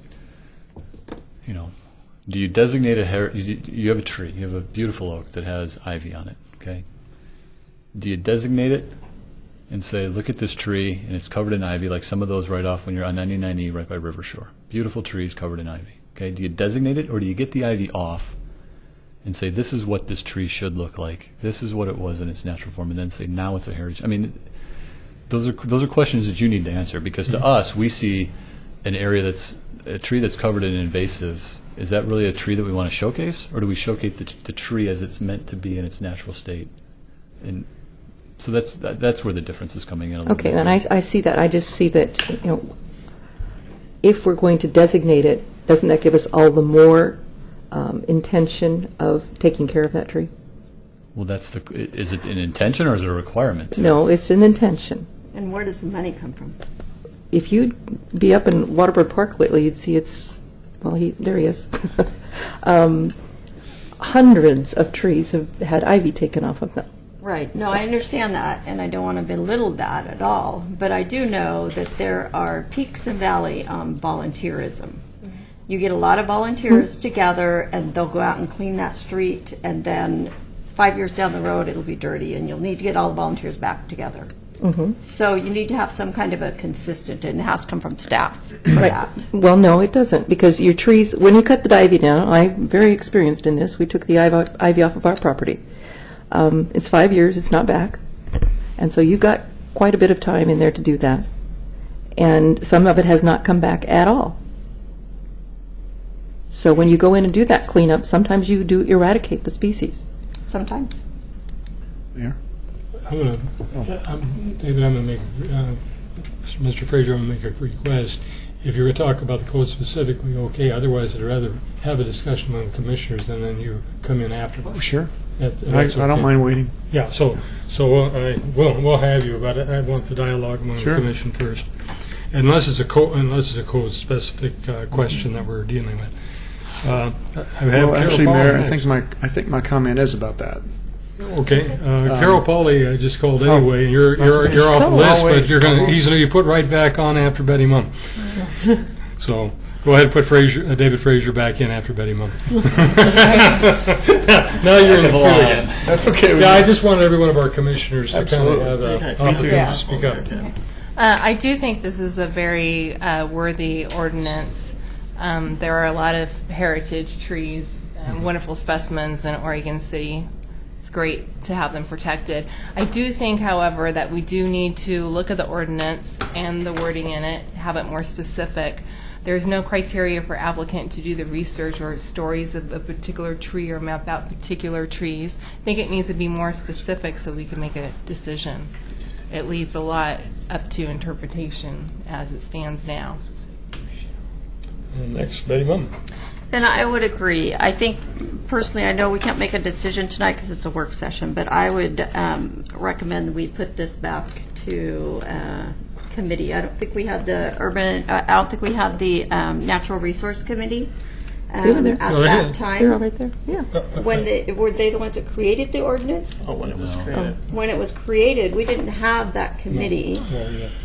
do you designate you have a tree, you have a beautiful oak that has ivy on it, okay? Do you designate it and say, look at this tree, and it's covered in ivy, like some of those right off when you're on 99E right by River Shore. Beautiful trees covered in ivy, okay? Do you designate it, or do you get the ivy off and say, this is what this tree should look like, this is what it was in its natural form, and then say, now it's a heritage? I mean, those are questions that you need to answer, because to us, we see an area that's a tree that's covered in invasives. Is that really a tree that we want to showcase, or do we showcase the tree as it's meant to be in its natural state? And so that's where the difference is coming in a little bit. Okay, and I see that. I just see that, if we're going to designate it, doesn't that give us all the more intention of taking care of that tree? Well, is it an intention or is it a requirement? No, it's an intention. And where does the money come from? If you'd be up in Waterbird Park lately, you'd see there he is. Hundreds of trees have had ivy taken off of them. Right. No, I understand that, and I don't want to belittle that at all. But I do know that there are peaks and valleys on volunteerism. You get a lot of volunteers together, and they'll go out and clean that street, and then 5 years down the road, it'll be dirty, and you'll need to get all the volunteers back together. So you need to have some kind of a consistent, and it has to come from staff for that. Well, no, it doesn't, because your trees, when you cut the ivy down, I'm very experienced in this, we took the ivy off of our property. It's 5 years, it's not back, and so you've got quite a bit of time in there to do that. And some of it has not come back at all. So when you go in and do that cleanup, sometimes you do eradicate the species. Sometimes. Mayor? David, I'm going to make, Mr. Fraser, I'm going to make a request. If you're going to talk about the code specifically, okay. Otherwise, I'd rather have a discussion among the commissioners and then you come in after. Oh, sure. I don't mind waiting. Yeah, we'll have you, but I want the dialogue among Sure. the commission first. Unless it's a code specific question that we're dealing with. Well, actually, Mayor, I think my comment is about that. Okay, Carol Pauley just called anyway. And you're off the list, but he's going to be put right back on after Betty Mum. So go ahead and put David Fraser back in after Betty Mum. Now you're in the queue again. That's okay. Yeah, I just wanted every one of our commissioners to kind of have an opportunity Yeah. to speak up. I do think this is a very worthy ordinance. There are a lot of heritage trees, wonderful specimens in Oregon City. It's great to have them protected. I do think, however, that we do need to look at the ordinance and the wording in it, have it more specific. There's no criteria for applicant to do the research or stories of a particular tree or map out particular trees. I think it needs to be more specific so we can make a decision. It leaves a lot up to interpretation as it stands now. And next, Betty Mum. And I would agree. I think, personally, I know we can't make a decision tonight because it's a work session, but I would recommend we put this back to committee. I don't think we had the Natural Resource Committee at that time. They're all right there. Yeah. Were they the ones that created the ordinance? Oh, when it was created. When it was created, we didn't have that committee.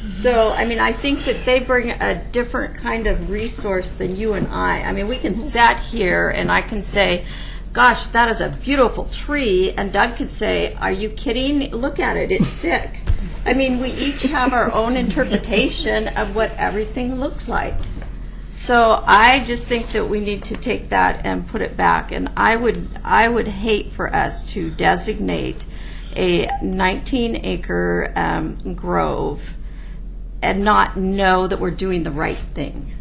So, I mean, I think that they bring a different kind of resource than you and I. I mean, we can sit here and I can say, gosh, that is a beautiful tree. And Doug could say, are you kidding? Look at it. It's sick. I mean, we each have our own interpretation of what everything looks like. So I just think that we need to take that and put it back. And I would hate for us to designate a 19-acre grove and not know that we're doing the right thing.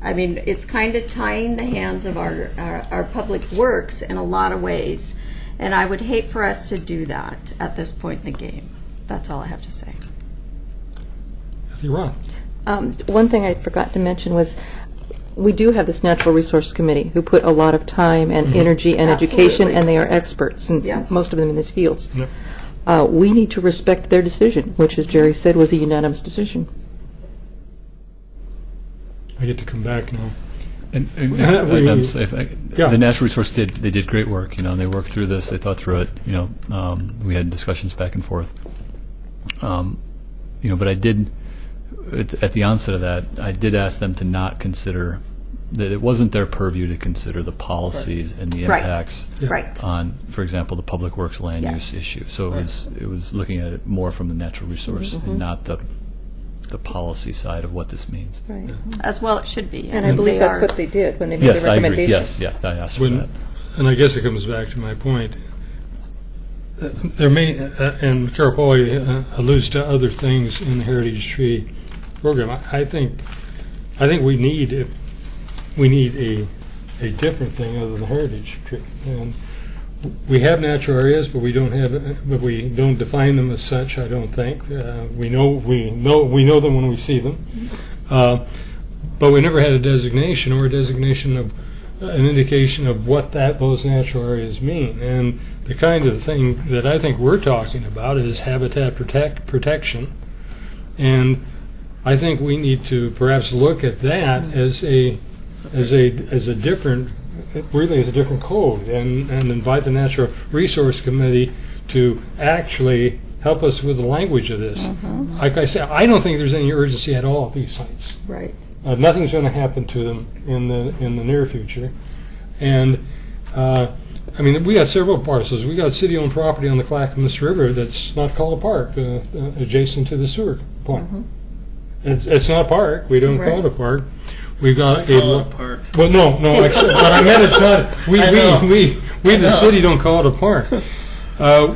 I mean, it's kind of tying the hands of our public works in a lot of ways. And I would hate for us to do that at this point in the game. That's all I have to say. You're wrong. One thing I forgot to mention was we do have this Natural Resource Committee who put a lot of time and energy and education, and they are experts, and most of them in these fields. Yep. We need to respect their decision, which, as Jerry said, was a unanimous decision. I get to come back now. And the Natural Resource they did great work. They worked through this. They thought through it. We had discussions back and forth. But I did, at the onset of that, I did ask them to not consider, that it wasn't their purview to consider the policies and the Right. impacts Right. on, for example, the public works land Yes. use issue. So it was looking at it more from the natural resource and not the policy side of what this means. Right. As well it should be. And I believe they that's are- what they did when they made Yes, the I agree. recommendation. Yes, yeah, I asked for When- that. And I guess it comes back to my point. There may, and Carol Polley alludes to other things in the Heritage Tree program. I think we need a different thing other than the Heritage Tree. And we have natural areas, but we don't define them as such. I don't think we know them when we see them, but we never had a designation or a designation of an indication of what those natural areas mean. And the kind of thing that I think we're talking about is habitat protection, and I think we need to perhaps look at that as a different, really as a different code, and invite the Natural Resource Committee to actually help us with the language of this. Like I said, I don't think there's any urgency at all at these sites. Right. Nothing's going to happen to them in the near future, and I mean, we got several parcels. We got city-owned property on the Clackamas River that's not called a park, adjacent to the sewer plant. It's not a park. We don't call it a park. We got a park. Well, no. Actually, but I meant it's not. We the city don't call it a park.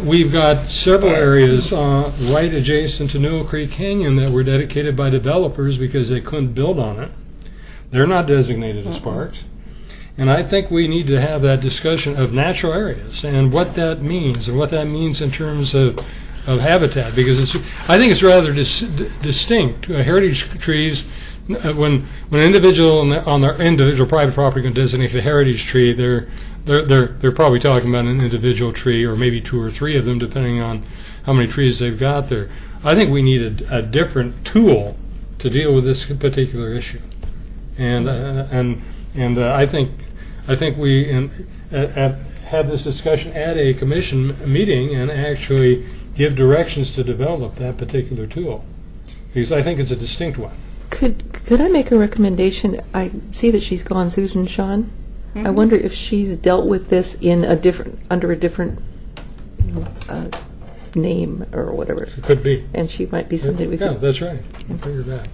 We've got several areas right adjacent to Newell Creek Canyon that were dedicated by developers because they couldn't build on it. They're not designated as parks. And I think we need to have that discussion of natural areas and what that means and what that means in terms of habitat, because I think it's rather distinct. Heritage trees, when an individual on their individual private property can designate a heritage tree, they're probably talking about an individual tree or maybe two or three of them, depending on how many trees they've got there. I think we need a different tool to deal with this particular issue, and I think we have this discussion at a commission meeting and actually give directions to develop that particular tool, because I think it's a distinct one. Could I make a recommendation? I see that she's gone, Susan Sean. I wonder if she's dealt with this in under a different name or whatever. It could be. And she might be something we Yeah, could. that's right. Bring her back.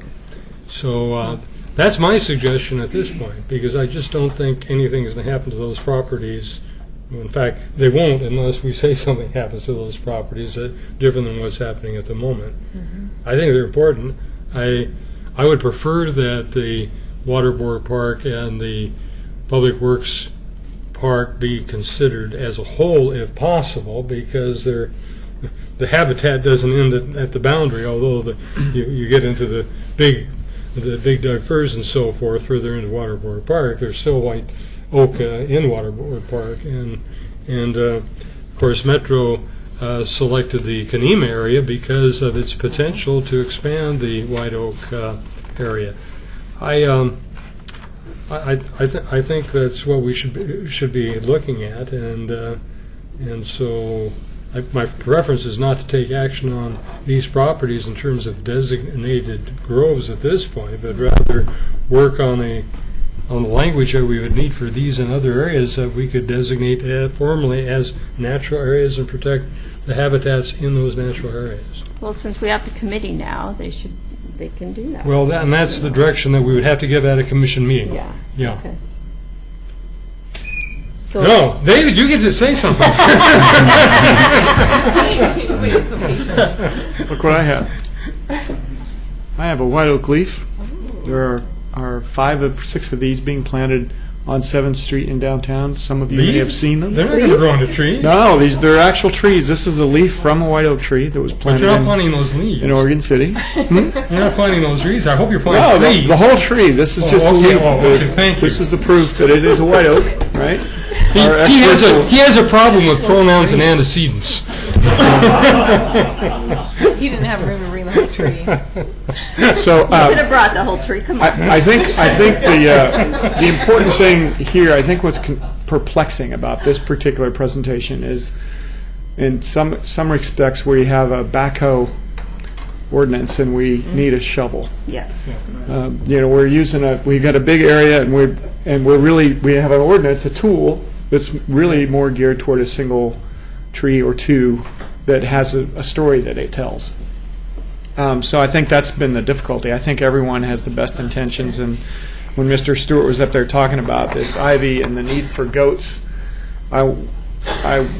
So that's my suggestion at this point, because I just don't think anything is going to happen to those properties. In fact, they won't unless we say something happens to those properties different than what's happening at the moment. I think they're important. I would prefer that the Waterboard Park and the Public Works Park be considered as a whole if possible, because the habitat doesn't end at the boundary, although you get into the big Doug firs and so forth further into Waterboard Park. There's still white oak in Waterboard Park, and of course Metro selected the Kaneem area because of its potential to expand the white oak area. I think that's what we should be looking at, and so my preference is not to take action on these properties in terms of designated groves at this point, but rather work on the language that we would need for these and other areas that we could designate formally as natural areas and protect the habitats in those natural areas. Well, since we have the committee now, they can do that. Well, and that's the direction that we would have to give at a commission meeting. Yeah. Okay. So No, David, you get to say something. Look what I have. I have a white oak leaf. There are 5 of 6 of these being planted on 7th Street in downtown. Some of you may have seen them. They're not going to grow into trees. No, they're actual trees. This is a leaf from a white oak tree that was But planted you're not planting those leaves. in Oregon City. You're not planting those trees. I hope you're No, planting trees. the whole tree. This is just a okay. leaf. Okay, thank you. This is the proof that it is a white oak, right? He has a problem with pronouns and antecedents. He didn't have room to bring the whole tree. So Could have brought the whole tree. Come on. I think the important thing here, I think what's perplexing about this particular presentation is, in some respects, where you have a backhoe ordinance, and we need a shovel. Yes. We're using we've got a big area, and we have an ordinance, a tool that's really more geared toward a single tree or two that has a story that it tells. So I think that's been the difficulty. I think everyone has the best intentions, and when Mr. Stewart was up there talking about this ivy and the need for goats, I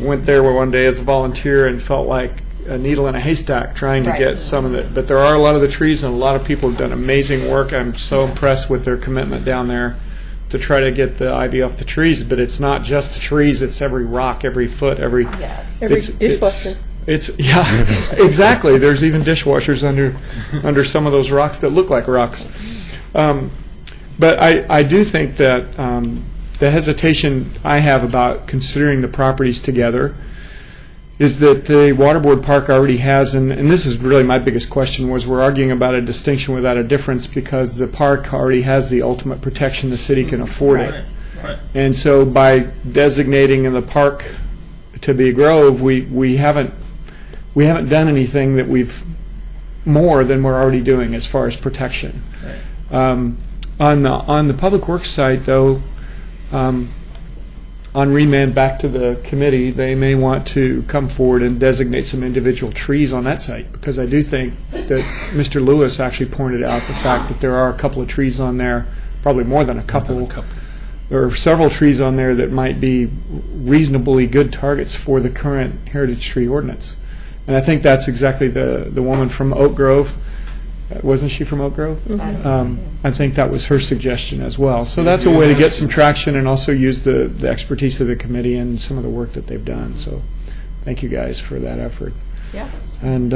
went there one day as a volunteer and felt like a needle in a haystack trying to get some of it. But there are a lot of the trees, and a lot of people have done amazing work. I'm so impressed with their commitment down there to try to get the ivy off the trees. But it's not just the trees; it's every rock, every foot, every dishwasher. It's exactly. There's even dishwashers under some of those rocks that look like rocks. But I do think that the hesitation I have about considering the properties together is that the Waterboard Park already has, and this is really my biggest question, was we're arguing about a distinction without a difference because the park already has the ultimate protection the city can afford it. Right. And so by designating in the park to be a grove, we haven't done anything that we've more than we're already doing as far as protection. Right. On the Public Works side, though, on remand back to the committee, they may want to come forward and designate some individual trees on that site, because I do think that Mr. Lewis actually pointed out the fact that there are a couple of trees on there, probably more than a couple. There are several trees on there that might be reasonably good targets for the current heritage tree ordinance. And I think that's exactly the woman from Oak Grove. Wasn't she from Oak Grove? I think that was her suggestion as well. So that's a way to get some traction and also use the expertise of the committee and some of the work that they've done. So thank you guys for that effort. Yes. And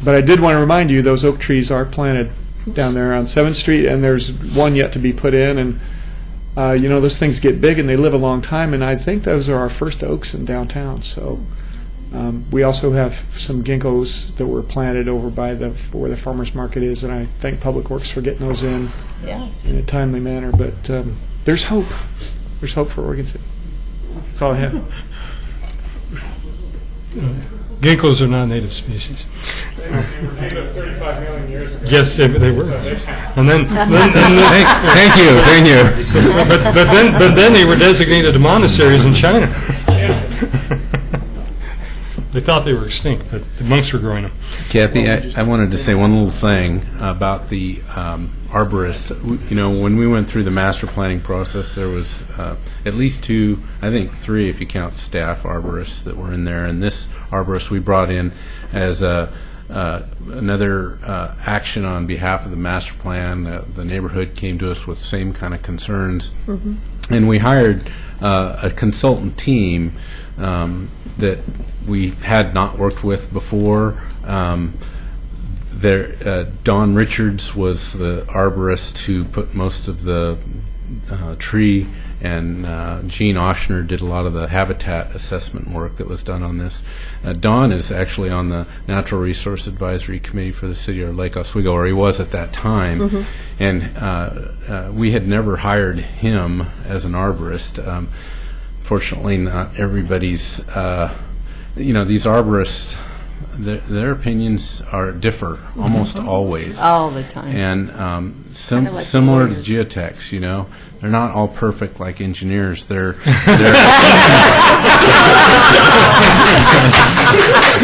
but I did want to remind you, those oak trees are planted down there on 7th Street, and there's one yet to be put in. And those things get big and they live a long time, and I think those are our first oaks in downtown. So we also have some ginkgos that were planted over by where the farmers market is, and I thank Public Works for getting those in a timely manner. But there's hope. There's hope for Oregon City. That's all I have. Ginkgos are not native species. They were native 35 million years ago. Yes, they were. And then Thank you. but then they were designated to monasteries in China. They thought they were extinct, but the monks were growing them. Kathy, I wanted to say one little thing about the arborist. When we went through the master planning process, there was at least 2, I think 3 if you count staff arborists that were in there. And this arborist we brought in as another action on behalf of the master plan. The neighborhood came to us with the same kind of concerns. Mm-hmm. And we hired a consultant team that we had not worked with before. Don Richards was the arborist who put most of the tree, and Gene Oshner did a lot of the habitat assessment work that was done on this. Don is actually on the Natural Resource Advisory Committee for the city of Lake Oswego, or he was at that time. Mm-hmm. And we had never hired him as an arborist. Fortunately, not everybody's, these arborists, their opinions differ almost always. All the time. And like similar to geotechs, they're not all perfect like engineers. I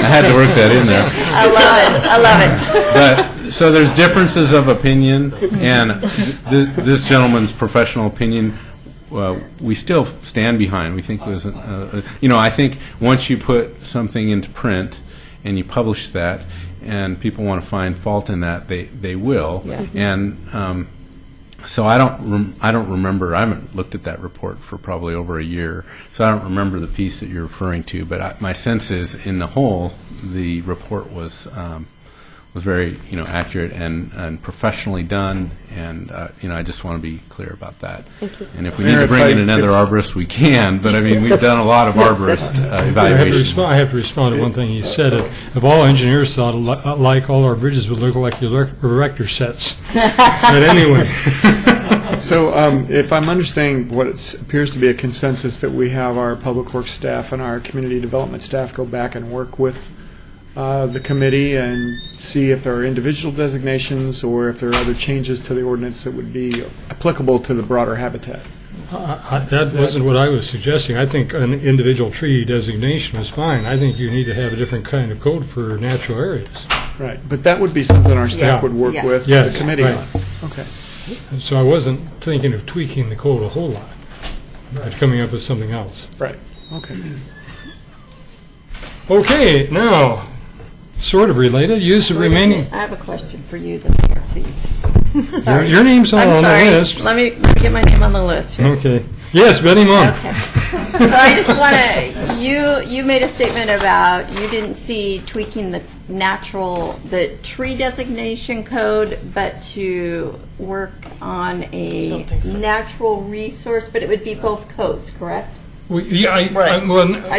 had to work that in there. I love it. But so there's differences of opinion, and this gentleman's professional opinion, we still stand behind. We think it was, I think once you put something into print and you publish that, and people want to find fault in that, they will. Yeah. And so I don't remember. I haven't looked at that report for probably over a year, so I don't remember the piece that you're referring to. But my sense is, in the whole, the report was very accurate and professionally done, and I just want to be clear about that. Thank you. And if we need to bring in another arborist, we can. But we've done a lot of arborist evaluation. I have to respond to one thing he said. If all engineers thought alike, all our bridges would look like erector sets. But anyway. So if I'm understanding what appears to be a consensus, that we have our Public Works staff and our community development staff go back and work with the committee and see if there are individual designations or if there are other changes to the ordinance that would be applicable to the broader habitat. That wasn't what I was suggesting. I think an individual tree designation is fine. I think you need to have a different kind of code for natural areas. Right, but that would be something our staff Yeah. would work Yeah. with Yes, the committee right. on. Okay. So I wasn't thinking of tweaking the code a whole lot, but coming up with something else. Right, okay. Okay, now, sort of related, use of remaining, I have a question for you, the mayor, please. Sorry. your name's not I'm on the sorry. list. Let me get my name on the list here. Okay. Yes, Betty Monk. Okay. So I just want to, you made a statement about you didn't see tweaking the tree designation code, but to work on a natural resource, but it would be both codes, correct? I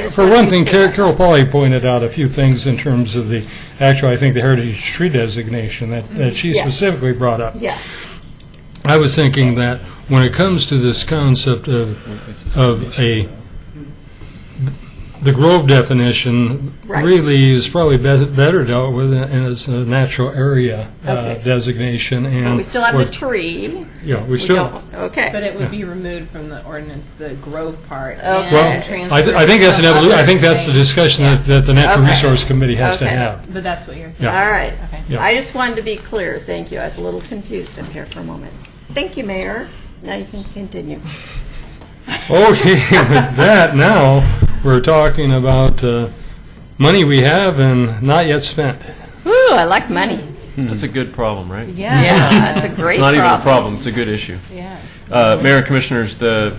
just For wanted one to thing, be clear. Carol Polly pointed out a few things in terms of the actual, I think, the heritage tree designation that she Yes. specifically brought up. Yeah. I was thinking that when it comes to this concept of the grove definition Right. really is probably better dealt with as a natural area Okay. designation. And But we still have the tree. Yeah, we We still. don't- Okay. But it would be removed from the ordinance, the grove part. Okay. and Well, transferred I think that's an from evolution. I other think that's the things. discussion Yeah. that the Natural Okay. Resource Committee has to Okay. have. But that's what you're. Yeah. All right. Okay. Yeah. I just wanted to be clear. Thank you. I was a little confused up here for a moment. Thank you, Mayor. Now you can continue. Okay, with that, now we're talking about money we have and not yet spent. Ooh, I like money. That's a good problem, right? Yeah. Yeah, that's a great It's not even a problem. problem, it's a good issue. Yes. Mayor and Commissioners, the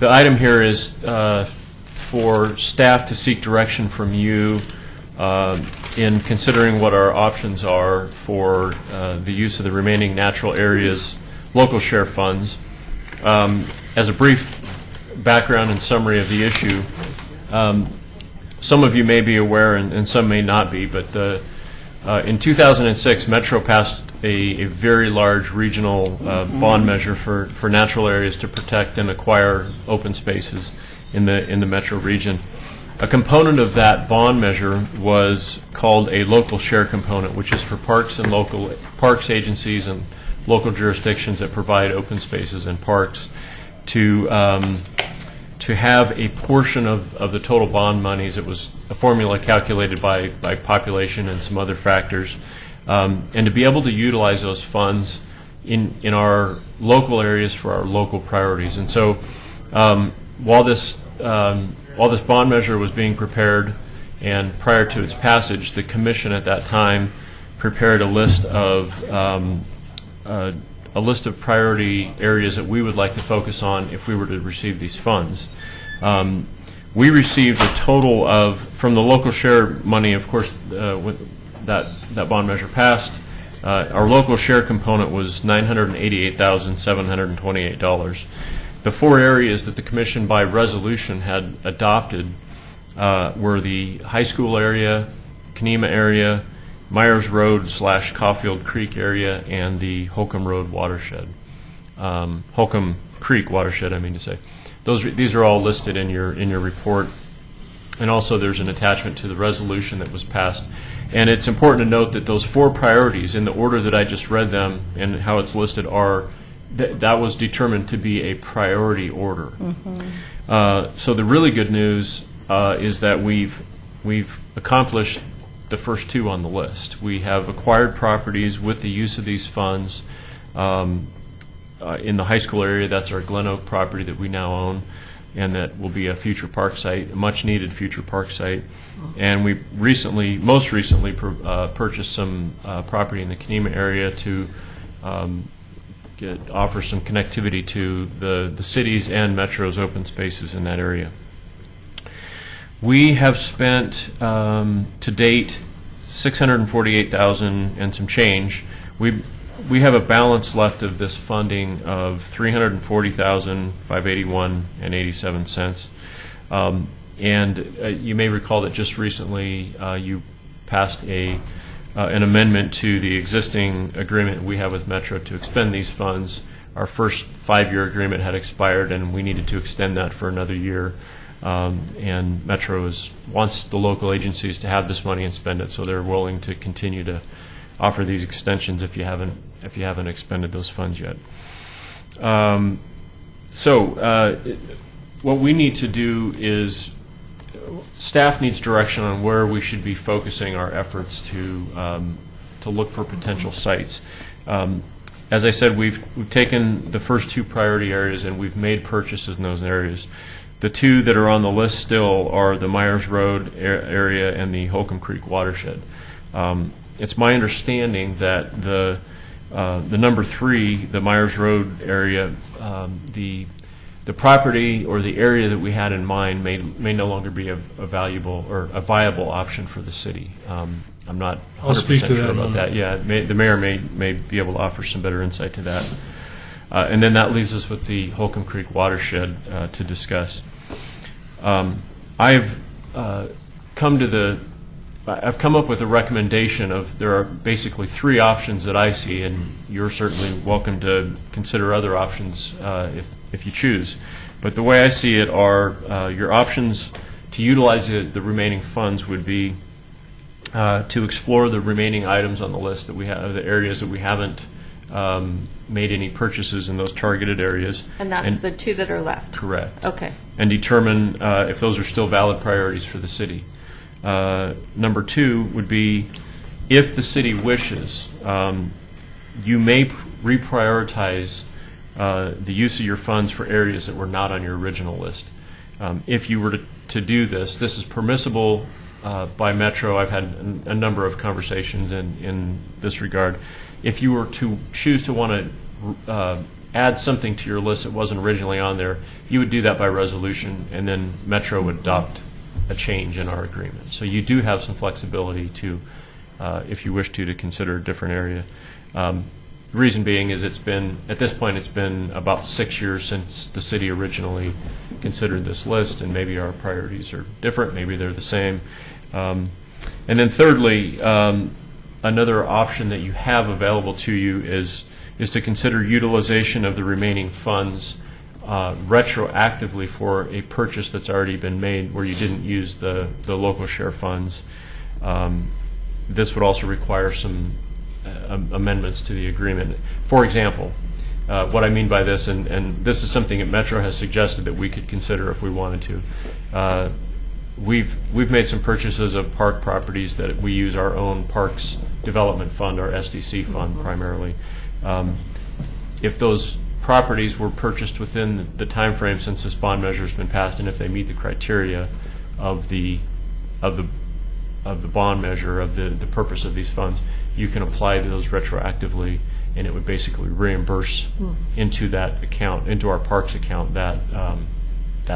item here is for staff to seek direction from you in considering what our options are for the use of the remaining natural areas local share funds. As a brief background and summary of the issue, some of you may be aware and some may not be, but in 2006, Metro passed a very large regional bond measure for natural areas to protect and acquire open spaces in the Metro region. A component of that bond measure was called a local share component, which is for parks and local parks agencies and local jurisdictions that provide open spaces and parks to have a portion of the total bond monies. It was a formula calculated by population and some other factors, and to be able to utilize those funds in our local areas for our local priorities. And so while this bond measure was being prepared, and prior to its passage, the commission at that time prepared a list of priority areas that we would like to focus on if we were to receive these funds. We received a total of, from the local share money, of course, with that bond measure passed, our local share component was $988,728. The four areas that the commission by resolution had adopted were the high school area, Kenema area, Myers Road / Caulfield Creek area, and the Holcomb Road watershed. Holcomb Creek watershed, I mean to say. These are all listed in your report, and also there's an attachment to the resolution that was passed. And it's important to note that those four priorities, in the order that I just read them and how it's listed, are that was determined to be a priority order. So the really good news is that we've accomplished the first two on the list. We have acquired properties with the use of these funds. In the high school area, that's our Glen Oak property that we now own, and that will be a future park site, a much-needed future park site. And we most recently purchased some property in the Kenema area to offer some connectivity to the cities and Metro's open spaces in that area. We have spent to date $648,000 and some change. We have a balance left of this funding of $340,581.87. And you may recall that just recently you passed an amendment to the existing agreement we have with Metro to expend these funds. Our first 5-year agreement had expired, and we needed to extend that for another year. And Metro wants the local agencies to have this money and spend it, so they're willing to continue to offer these extensions if you haven't expended those funds yet. What we need to do is, staff needs direction on where we should be focusing our efforts to look for potential sites. As I said, we've taken the first 2 priority areas and we've made purchases in those areas. The 2 that are on the list still are the Myers Road area and the Holcomb Creek watershed. It's my understanding that the number 3, the Myers Road area, the property or the area that we had in mind may no longer be a valuable or a viable option for the city. I'm not 100% sure about that. Yeah, the mayor may be able to offer some better insight to that. And then that leaves us with the Holcomb Creek watershed to discuss. I've come up with a recommendation of, there are basically 3 options that I see, and you're certainly welcome to consider other options if you choose. But the way I see it are your options to utilize the remaining funds would be to explore the remaining items on the list that we have, the areas that we haven't made any purchases in those targeted areas. And that's the 2 that are left? Correct. Okay. And determine if those are still valid priorities for the city. Number 2 would be, if the city wishes, you may reprioritize the use of your funds for areas that were not on your original list. If you were to do this, this is permissible by Metro. I've had a number of conversations in this regard. If you were to choose to want to add something to your list that wasn't originally on there, you would do that by resolution, and then Metro would adopt a change in our agreement. So you do have some flexibility to, if you wish to consider a different area. The reason being is at this point, it's been about 6 years since the city originally considered this list, and maybe our priorities are different, maybe they're the same. And then thirdly, another option that you have available to you is to consider utilization of the remaining funds retroactively for a purchase that's already been made where you didn't use the local share funds. This would also require some amendments to the agreement. For example, what I mean by this, and this is something that Metro has suggested that we could consider if we wanted to. We've made some purchases of park properties that we use our own Parks Development Fund, our SDC fund primarily. If those properties were purchased within the time frame since this bond measure has been passed, and if they meet the criteria of the bond measure, of the purpose of these funds, you can apply those retroactively, and it would basically reimburse into that account, into our parks account, that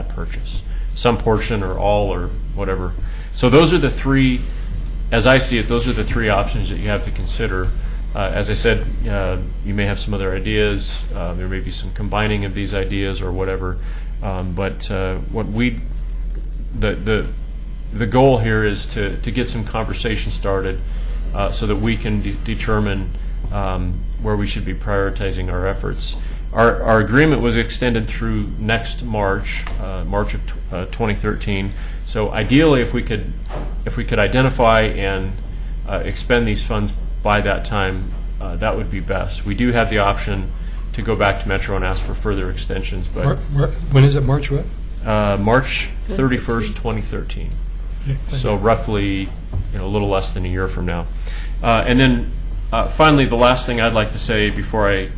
purchase, some portion or all or whatever. So those are the 3, as I see it, those are the 3 options that you have to consider. As I said, you may have some other ideas. There may be some combining of these ideas or whatever. But the goal here is to get some conversation started so that we can determine where we should be prioritizing our efforts. Our agreement was extended through next March, March of 2013. So ideally, if we could identify and expend these funds by that time, that would be best. We do have the option to go back to Metro and ask for further extensions. But when is it? March what? March 31st, 2013. So roughly, a little less than a year from now. And then finally, the last thing I'd like to say before I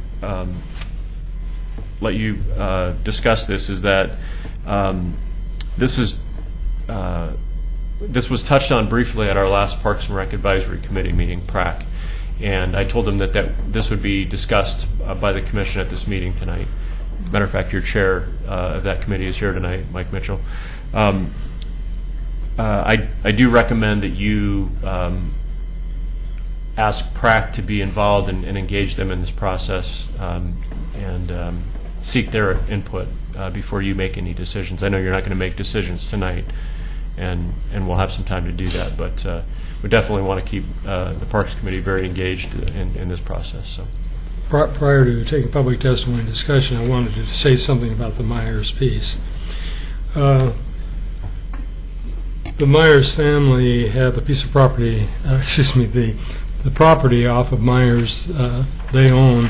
let you discuss this is that this was touched on briefly at our last Parks and Rec Advisory Committee meeting, PRAC, and I told them that this would be discussed by the commission at this meeting tonight. Matter of fact, your chair of that committee is here tonight, Mike Mitchell. I do recommend that you ask PRAC to be involved and engage them in this process and seek their input before you make any decisions. I know you're not going to make decisions tonight, and we'll have some time to do that, but we definitely want to keep the Parks Committee very engaged in this process. So, prior to taking public testimony and discussion, I wanted to say something about the Myers piece. the Myers family have a piece of property, the property off of Myers they own,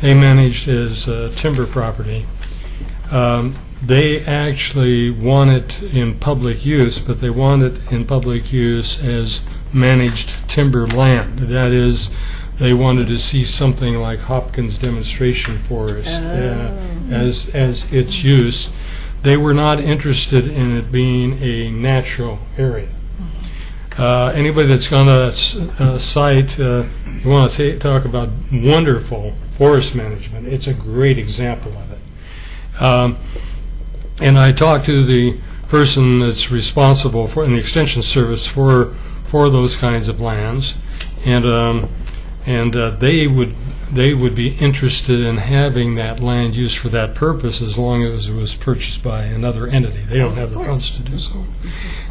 they managed as timber property. They actually want it in public use, but they want it in public use as managed timber land. That is, they wanted to see something like Hopkins Demonstration Forest as its use. They were not interested in it being a natural area. Anybody that's gone to that site, you want to talk about wonderful forest management. It's a great example of it. And I talked to the person that's responsible for in the Extension Service for those kinds of lands, and they would be interested in having that land used for that purpose as long as it was purchased by another entity. They don't have the funds to do so.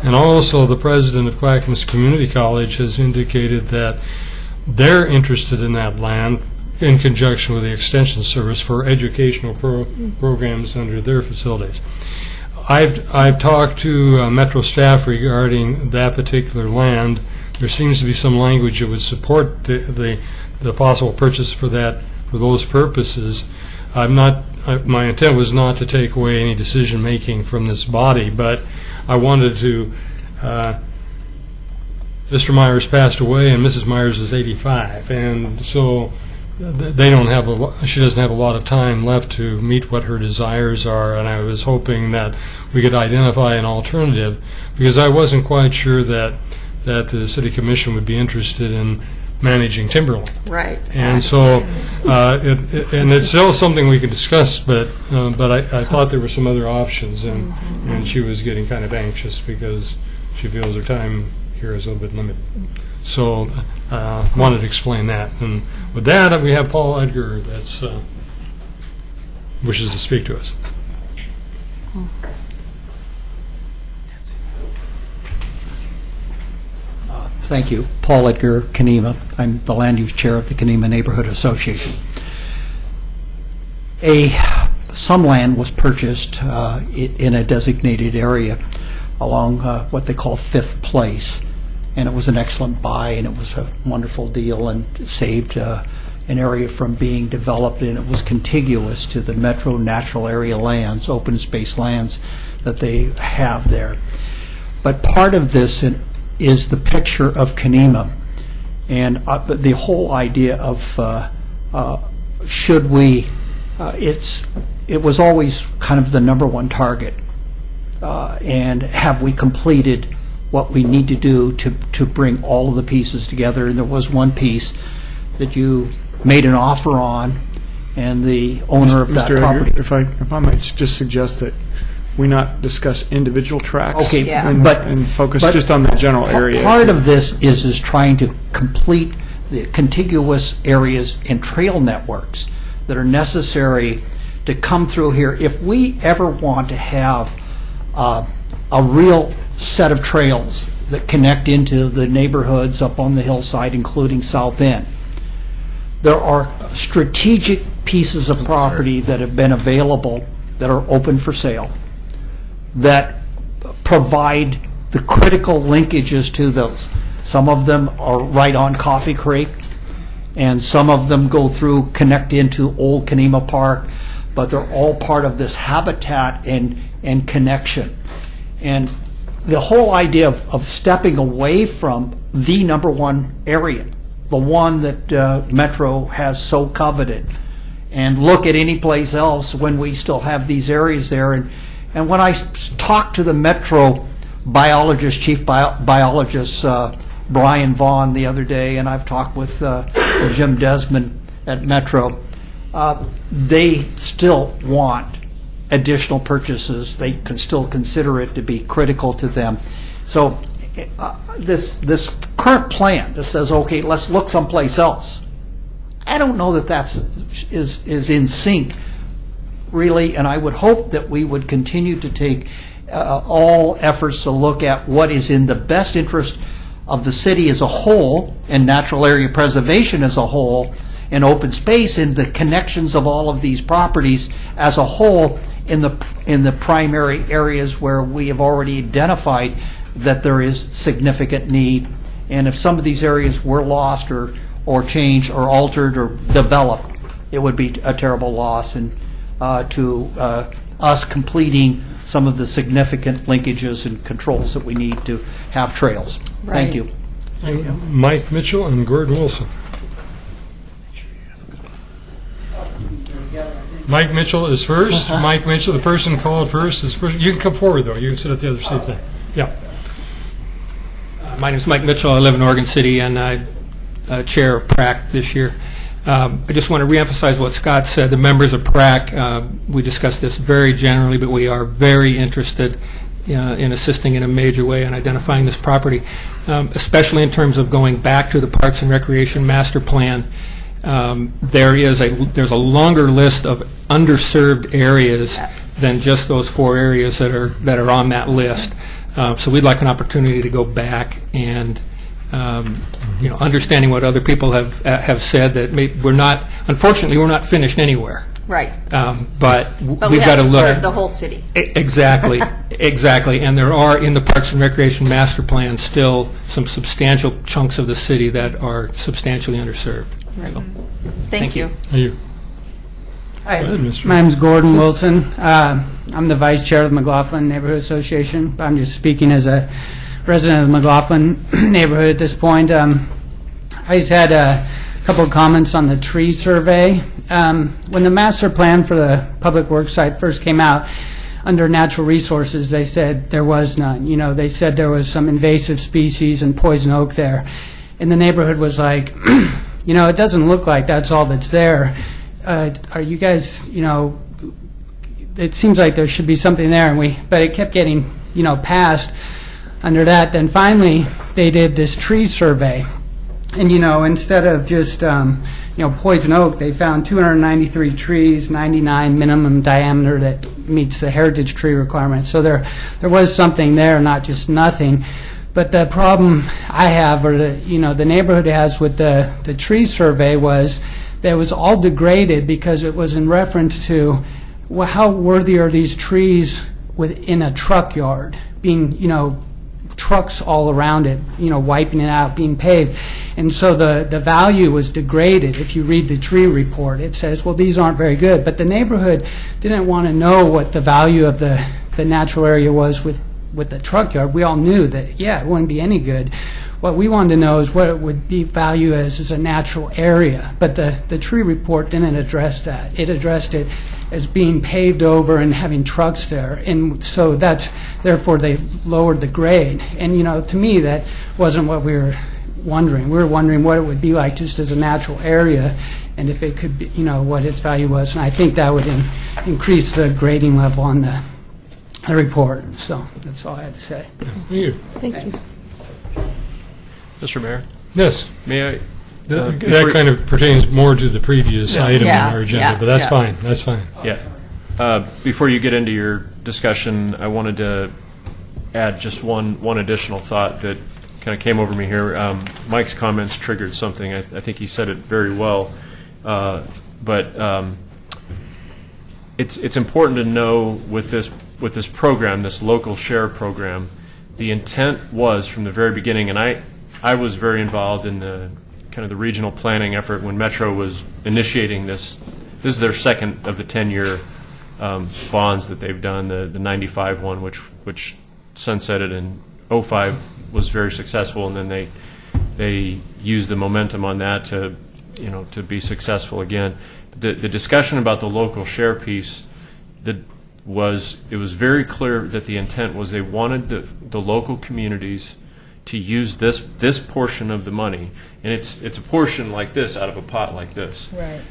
And also, the president of Clackamas Community College has indicated that they're interested in that land in conjunction with the Extension Service for educational programs under their facilities. I've talked to Metro staff regarding that particular land. There seems to be some language that would support the possible purchase for those purposes. My intent was not to take away any decision making from this body, but I wanted to. Mr. Myers passed away, and Mrs. Myers is 85, and so they don't have she doesn't have a lot of time left to meet what her desires are, and I was hoping that we could identify an alternative, because I wasn't quite sure that the City Commission would be interested in managing timberland. Right. And so, and it's still something we could discuss, but I thought there were some other options, and she was getting kind of anxious because she feels her time here is a little bit limited. So, wanted to explain that. And with that, we have Paul Edgar that's wishes to speak to us. Thank you. Paul Edgar, Kenema. I'm the land use chair of the Kenema Neighborhood Association. Some land was purchased in a designated area along what they call Fifth Place, and it was an excellent buy, and it was a wonderful deal, and it saved an area from being developed, and it was contiguous to the Metro natural area lands, open space lands that they have there. But part of this is the picture of Kenema, and the whole idea of should we, it was always kind of the number one target, and have we completed what we need to do to bring all of the pieces together. And there was one piece that you made an offer on, and the owner of that property. If I might just suggest that we not discuss individual tracks. Okay, and focus just on the general area. Part of this is trying to complete the contiguous areas and trail networks that are necessary to come through here. If we ever want to have a real set of trails that connect into the neighborhoods up on the hillside, including South End, there are strategic pieces of property that have been available that are open for sale that provide the critical linkages to those. Some of them are right on Coffee Creek, and some of them go through, connect into Old Kenema Park, but they're all part of this habitat and connection. And the whole idea of stepping away from the number one area, the one that Metro has so coveted, and look at any place else when we still have these areas there. And when I talked to the Metro biologist, chief biologist Brian Vaughn the other day, and I've talked with Jim Desmond at Metro, they still want additional purchases. They can still consider it to be critical to them. So this current plan that says, okay, let's look someplace else, I don't know that is in sync, really, and I would hope that we would continue to take all efforts to look at what is in the best interest of the city as a whole, and natural area preservation as a whole, and open space, and the connections of all of these properties as a whole in the primary areas where we have already identified that there is significant need. And if some of these areas were lost or changed or altered or developed, it would be a terrible loss and to us completing some of the significant linkages and controls that we need to have trails. Thank you. Mike Mitchell and Gordon Wilson. Mike Mitchell is first. Mike Mitchell, the person called first, is first. You can come forward, though. You can sit at the other seat there. Yeah. My name is Mike Mitchell. I live in Oregon City, and I'm chair of PRAC this year. I just want to reemphasize what Scott said. The members of PRAC, we discussed this very generally, but we are very interested in assisting in a major way in identifying this property, especially in terms of going back to the Parks and Recreation Master Plan. There's a longer list of underserved areas than just those 4 areas that are on that list. So we'd like an opportunity to go back and understanding what other people have said, that unfortunately we're not finished anywhere. Right. But we we've got to have to look serve at the whole city. Exactly, exactly. And there are in the Parks and Recreation Master Plan still some substantial chunks of the city that are substantially underserved. Right. So, Thank you. Are you? Hi, Go ahead, Mr. my name is Gordon Wilson. I'm the vice chair of the McLaughlin Neighborhood Association. I'm just speaking as a resident of the McLaughlin neighborhood at this point. I just had a couple of comments on the tree survey. When the master plan for the public works site first came out, under natural resources, they said there was none. They said there was some invasive species and poison oak there. And the neighborhood was like, it doesn't look like that's all that's there. Are you guys, it seems like there should be something there, but it kept getting, passed under that. Then finally, they did this tree survey. And, instead of just, poison oak, they found 293 trees, 99 minimum diameter that meets the heritage tree requirement. So there was something there, not just nothing. But the problem I have, or the neighborhood has with the tree survey, was that it was all degraded because it was in reference to, well, how worthy are these trees within a truck yard, being, trucks all around it, wiping it out, being paved. And so the value was degraded. If you read the tree report, it says, well, these aren't very good. But the neighborhood didn't want to know what the value of the natural area was with the truck yard. We all knew that, it wouldn't be any good. What we wanted to know is what it would be value as a natural area. But the tree report didn't address that. It addressed it as being paved over and having trucks there. And so therefore they lowered the grade. And, to me, that wasn't what we were wondering. We were wondering what it would be like just as a natural area and if it could be, what its value was. And I think that would increase the grading level on the report. So that's all I had to say. Thank you. Thank you. Mr. Mayor? Yes. May I? That kind of pertains more to the previous item Yeah, on our agenda, yeah, but that's yeah. fine. That's fine. Yeah. Before you get into your discussion, I wanted to add just one additional thought that kind of came over me here. Mike's comments triggered something. I think he said it very well. But it's important to know with this program, this local share program, the intent was from the very beginning, and I was very involved in the kind of the regional planning effort when Metro was initiating this. This is their second of the 10-year bonds that they've done. The 95 one, which sunsetted in 05, was very successful, and then they used the momentum on that to be successful again. The discussion about the local share piece, it was very clear that the intent was they wanted the local communities to use this portion of the money, and it's a portion like this out of a pot like this. Right.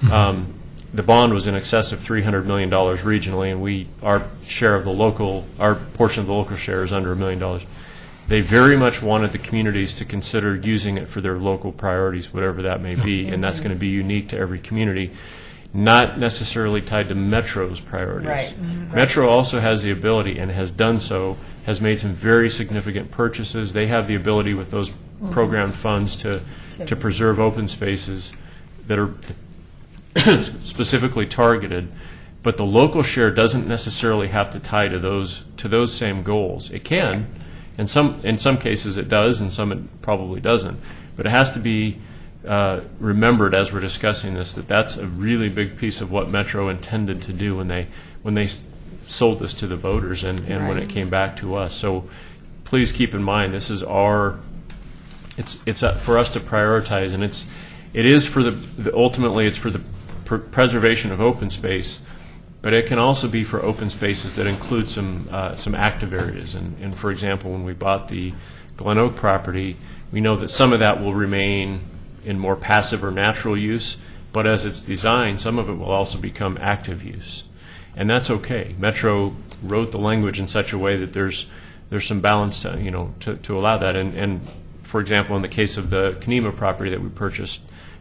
The bond was in excess of $300 million regionally, and our portion of the local share is under $1 million. They very much wanted the communities to consider using it for their local priorities, whatever that may be, and that's going to be unique to every community, not necessarily tied to Metro's priorities. Right. Mm-hmm. Metro also has the ability, and has done so, has made some very significant purchases. They have the ability with those program funds to preserve open spaces that are specifically targeted, but the local share doesn't necessarily have to tie to those same goals. It can, And in some cases it does, and some it probably doesn't. But it has to be remembered as we're discussing this that that's a really big piece of what Metro intended to do when they sold this to the voters and when it came back to us. So please keep in mind this is it's for us to prioritize, and it is for ultimately it's for the preservation of open space, but it can also be for open spaces that include some active areas. And for example, when we bought the Glen Oak property, we know that some of that will remain in more passive or natural use, but as it's designed, some of it will also become active use. And that's okay. Metro wrote the language in such a way that there's some balance to allow that. And for example, in the case of the Kenema property that we purchased,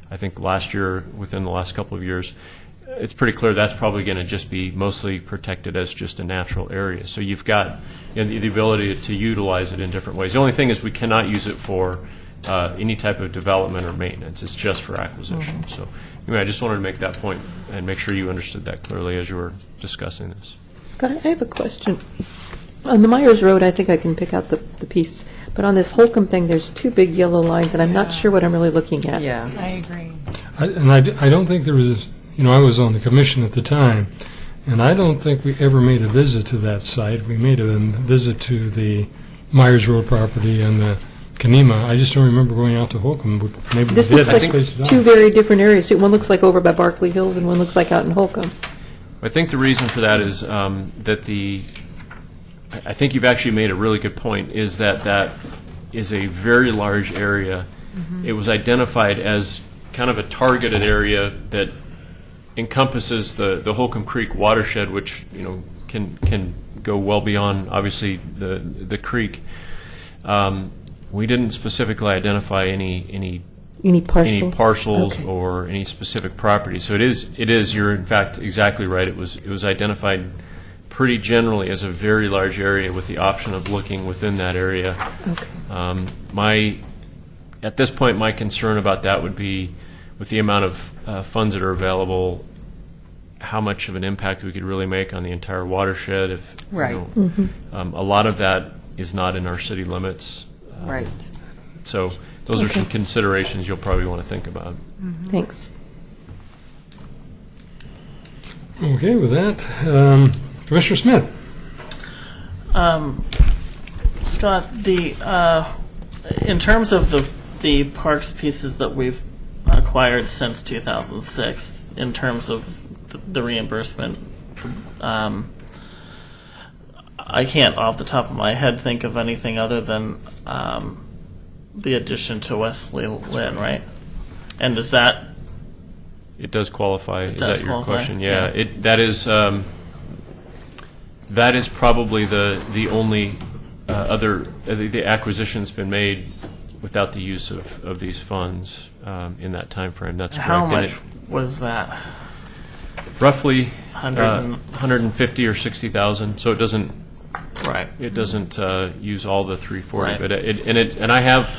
I think last year, within the last couple of years, it's pretty clear that's probably going to just be mostly protected as just a natural area. So you've got the ability to utilize it in different ways. The only thing is we cannot use it for any type of development or maintenance. It's just for acquisition. So anyway, I just wanted to make that point and make sure you understood that clearly as you were discussing this. Scott, I have a question. On the Myers Road, I think I can pick out the piece, but on this Holcomb thing, there's two big yellow lines, and I'm not sure what I'm really looking at. Yeah, I agree. I don't think there was, I was on the commission at the time, and I don't think we ever made a visit to that site. We made a visit to the Myers Road property and the Kenema. I just don't remember going out to Holcomb. Maybe This we looks did. like two very different areas. One looks like over by Barkley Hills, and one looks like out in Holcomb. I think the reason for that is I think you've actually made a really good point, is that is a very large area. Mm-hmm. It was identified as kind of a targeted area that encompasses the Holcomb Creek watershed, which can go well beyond obviously the creek. We didn't specifically identify any parcels Okay. or any specific property. So it is you're in fact exactly right. It was identified pretty generally as a very large area with the option of looking within that area. Okay. At this point, my concern about that would be with the amount of funds that are available, how much of an impact we could really make on the entire watershed. If Right. A lot of that is not in our city limits. Right. So those are some considerations you'll probably want to think about. Thanks. Okay, with that, Commissioner Smith. Scott, in terms of the parks pieces that we've acquired since 2006, in terms of the reimbursement, I can't off the top of my head think of anything other than the addition to Wesley Lynn, right? And does that... It does qualify. Is does that your qualify? question? Yeah. That is probably the only other the acquisition that's been made without the use of these funds in that time frame. That's correct. How much was that? Roughly 150 or 60,000. So it doesn't. Right. It doesn't use all the 340. Right. But and I have.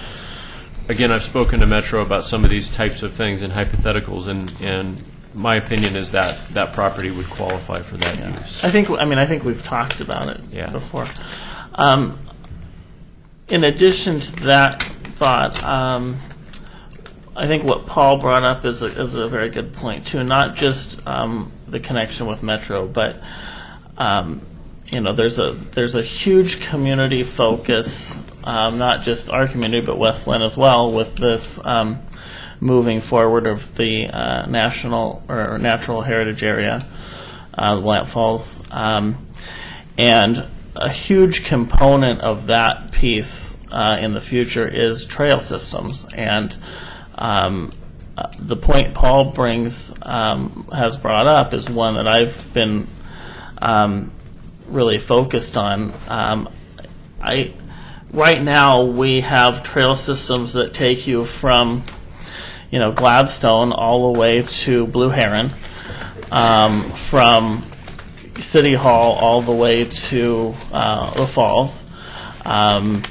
Again, I've spoken to Metro about some of these types of things and hypotheticals, and my opinion is that property would qualify for that use. I think we've talked about it before. In addition to that thought, I think what Paul brought up is a very good point too. Not just the connection with Metro, but there's a huge community focus. Not just our community, but West Lynn as well, with this moving forward of the national or natural heritage area, the Lamp Falls, and a huge component of that piece in the future is trail systems. And the point Paul has brought up is one that I've been really focused on. Right now, we have trail systems that take you from, Gladstone all the way to Blue Heron, from City Hall all the way to the Falls, and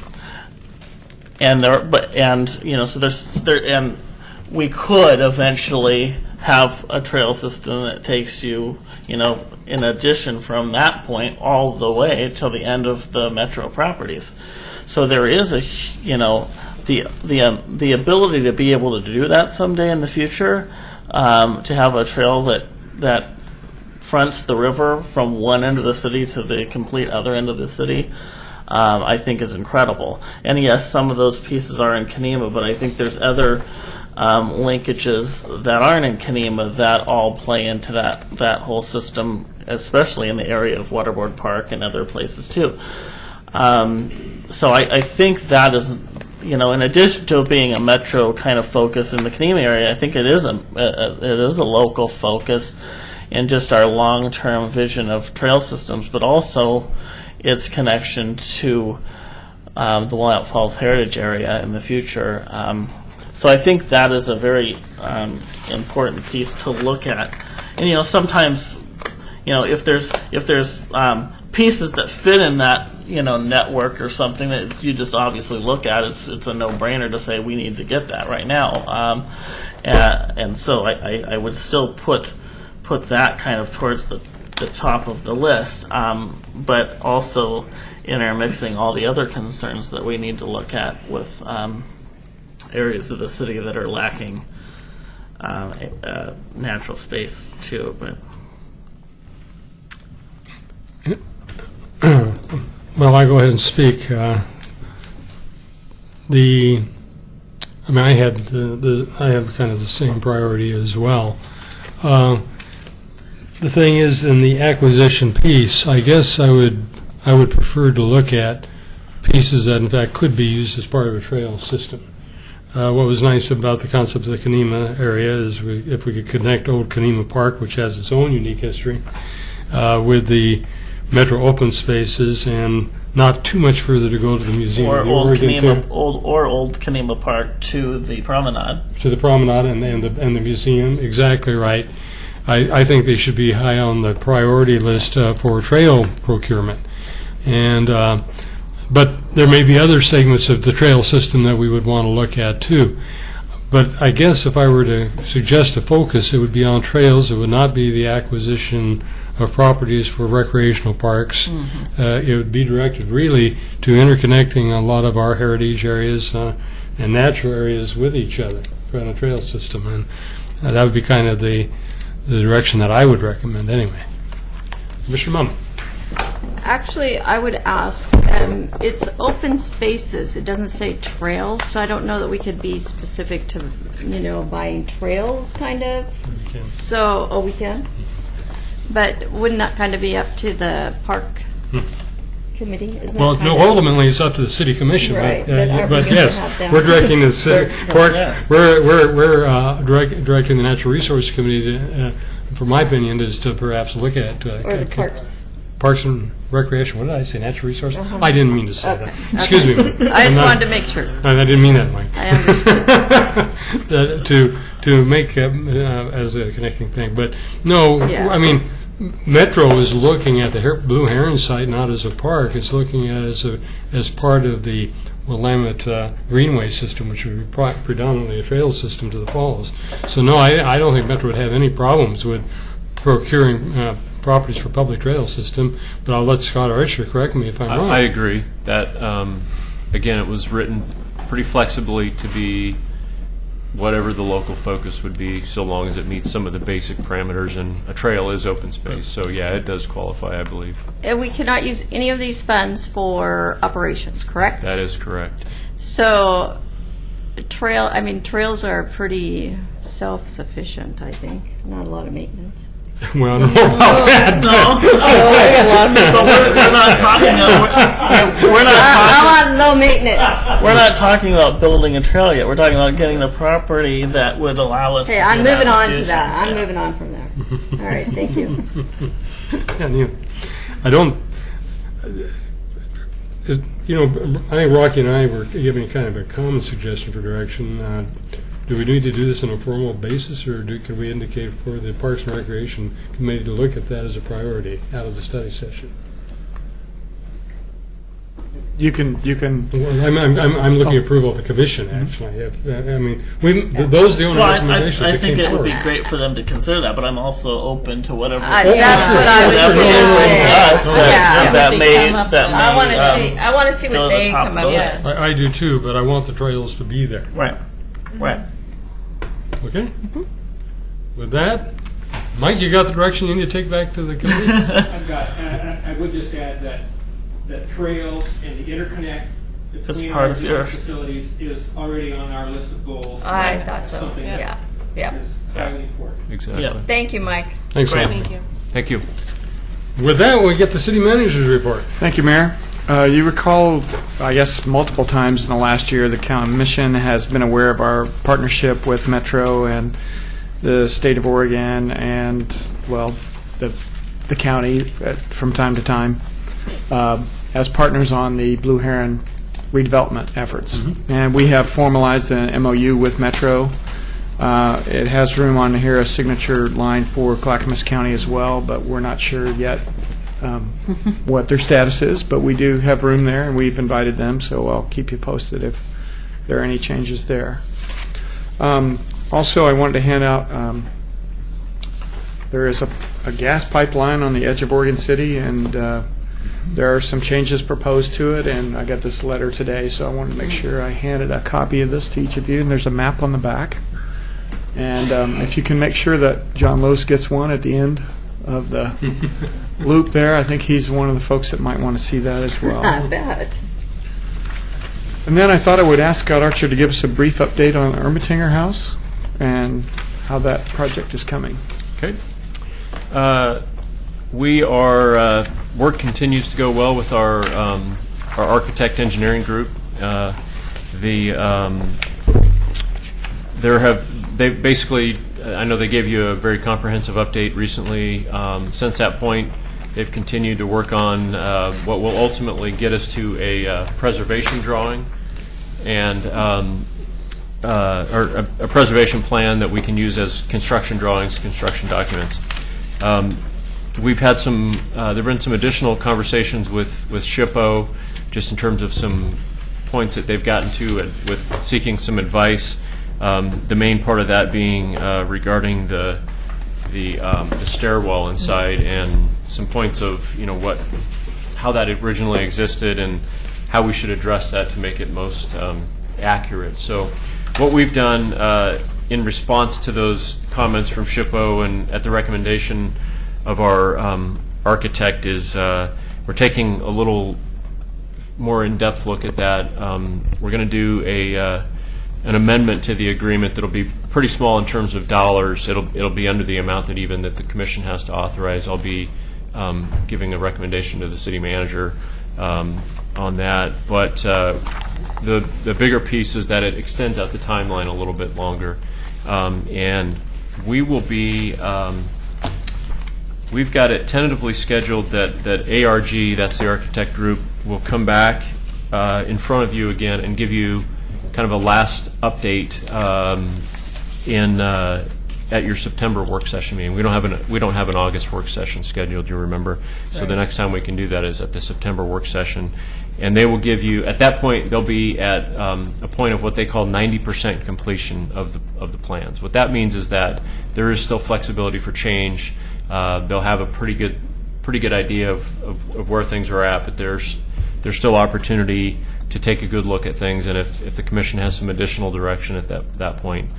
we could eventually have a trail system that takes you, in in addition from that point all the way till the end of the metro properties. So there is the ability to be able to do that someday in the future, to have a trail that fronts the river from one end of the city to the complete other end of the city, I think is incredible. And yes, some of those pieces are in Kenema, but I think there's other linkages that aren't in Kenema that all play into that whole system, especially in the area of Waterboard Park and other places too. So I think that is, in addition to being a metro kind of focus in the Kenema area, I think it is a local focus in just our long-term vision of trail systems, but also its connection to the Willamette Falls Heritage Area in the future. So I think that is a very important piece to look at. And sometimes, if there's pieces that fit in that network or something that you just obviously look at, it's a no-brainer to say we need to get that right now. And so I would still put that kind of towards the top of the list, but also intermixing all the other concerns that we need to look at with areas of the city that are lacking natural space too. But well, I go ahead and speak. I have kind of the same priority as well. The thing is, in the acquisition piece, I guess I would prefer to look at pieces that in fact could be used as part of a trail system. What was nice about the concept of the Kenema area is if we could connect Old Kenema Park, which has its own unique history, with the metro open spaces, and not too much further to go to the museum. Or Old Kenema Park to the promenade. To the promenade and the museum, exactly right. I think they should be high on the priority list for trail procurement. And but there may be other segments of the trail system that we would want to look at too. But I guess if I were to suggest a focus, it would be on trails. It would not be the acquisition of properties for recreational parks. Mm-hmm. It would be directed really to interconnecting a lot of our heritage areas and natural areas with each other on a trail system. And that would be kind of the direction that I would recommend anyway. Mr. Mum. Actually, I would ask, it's open spaces, it doesn't say trails, so I don't know that we could be specific to, buying trails, kind of. So, we can? But wouldn't that kind of be up to the park committee? Isn't Well, that no, ultimately it's up to the city commission. Right, But yes, we're directing the city, we're directing the Natural Resource Committee to, for my opinion, is to perhaps look at or the parks. Parks and Recreation. What did I say? Natural Resources? Uh-huh. I didn't mean to say Okay. that. Excuse me. I just wanted to make sure. I didn't mean that, Mike. I understood. To make as a connecting thing, but no, Yeah. I mean, Metro is looking at the Blue Heron site not as a park; it's looking at it as part of the Willamette Greenway system, which would be predominantly a trail system to the falls. So no, I don't think Metro would have any problems with procuring properties for public trail system, but I'll let Scott Archer correct me if I'm wrong. I agree that, again, it was written pretty flexibly to be whatever the local focus would be, so long as it meets some of the basic parameters, and a trail is open space. So, yeah, it does qualify, I believe. And we cannot use any of these funds for operations, correct? That is correct. So, trails are pretty self-sufficient, I think. Not a lot of maintenance. Well, I don't know about that. I want low maintenance. We're not talking about building a trail yet. We're talking about getting the property that would allow us. Hey, to I'm do moving that on to use. that. I'm Yeah. moving on from there. All right, thank you. I don't. I think Rocky and I were giving kind of a common suggestion for direction. Do we need to do this on a formal basis, or could we indicate for the Parks and Recreation Committee to look at that as a priority out of the study session? you can. Well, I'm looking at approval of the commission, actually. I mean, those are the only Well, recommendations I that think came it would be forward. great for them to consider that, but I'm also open to whatever. That's what I was whatever going to they bring say. to us Yeah. that may. I want to see. I want to see go to what the they top come of up the with. list. I do too, but I want the trails to be there. Right. Right. Okay? With that, Mike, you got the direction you need to take back to the committee? I've got, I would just add that trails and the interconnect between part our of your- different facilities is already on our list of goals. I thought so. Something Yeah. that Yeah. is highly important. Exactly. Yeah. Thank you, Mike. Thanks, Great. Lynn. Thank you. Thank you. With that, we get the city manager's report. Thank you, Mayor. You recall, I guess, multiple times in the last year, the commission has been aware of our partnership with Metro and the state of Oregon and, well, the county from time to time as partners on the Blue Heron redevelopment efforts. And we have formalized an MOU with Metro. It has room on here, a signature line for Clackamas County as well, but we're not sure yet what their status is, but we do have room there, and we've invited them, so I'll keep you posted if there are any changes there. Also, I wanted to hand out, there is a gas pipeline on the edge of Oregon City, and there are some changes proposed to it, and I got this letter today, so I wanted to make sure I handed a copy of this to each of you, and there's a map on the back. And if you can make sure that John Lose gets one at the end of the loop there, I think he's one of the folks that might want to see that as well. I bet. And then I thought I would ask Scott Archer to give us a brief update on the Ermitinger House and how that project is coming. Okay. We are, work continues to go well with our architect engineering group. They basically, I know they gave you a very comprehensive update recently. Since that point, they've continued to work on what will ultimately get us to a preservation drawing and or a preservation plan that we can use as construction drawings, construction documents. We've had some, there've been some additional conversations with SHPO just in terms of some points that they've gotten to with seeking some advice. The main part of that being regarding the stairwell inside and some points of how that originally existed and how we should address that to make it most accurate. So what we've done in response to those comments from SHPO and at the recommendation of our architect is we're taking a little more in-depth look at that. We're going to do an amendment to the agreement that'll be pretty small in terms of dollars. It'll be under the amount that even that the commission has to authorize. I'll be giving a recommendation to the city manager on that. But the bigger piece is that it extends out the timeline a little bit longer, and we will be. We've got it tentatively scheduled that ARG, that's the architect group, will come back in front of you again and give you kind of a last update at your September work session meeting. We don't have an August work session scheduled, you remember. So the next time we can do that is at the September work session, and they will give you at that point they'll be at a point of what they call 90% completion of the plans. What that means is that there is still flexibility for change. They'll have a pretty good idea of where things are at, but there's still opportunity to take a good look at things, and if the commission has some additional direction at that point,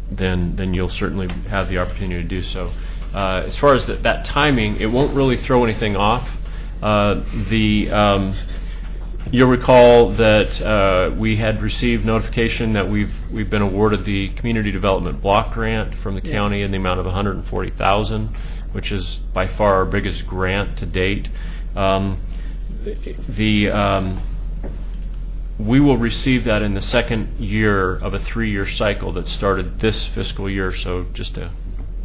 then you'll certainly have the opportunity to do so. As far as that timing, it won't really throw anything off. You'll recall that we had received notification that we've been awarded the Community Development Block Grant from the county in the amount of $140,000, which is by far our biggest grant to date. We will receive that in the second year of a 3-year cycle that started this fiscal year. So just a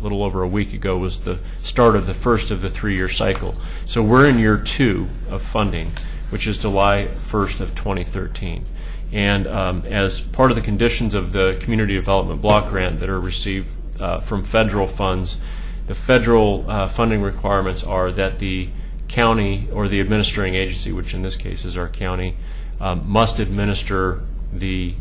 little over a week ago was the start of the first of the 3-year cycle. So we're in year 2 of funding, which is July 1st of 2013. And as part of the conditions of the Community Development Block Grant that are received from federal funds, the federal funding requirements are that the county or the administering agency, which in this case is our county, must administer the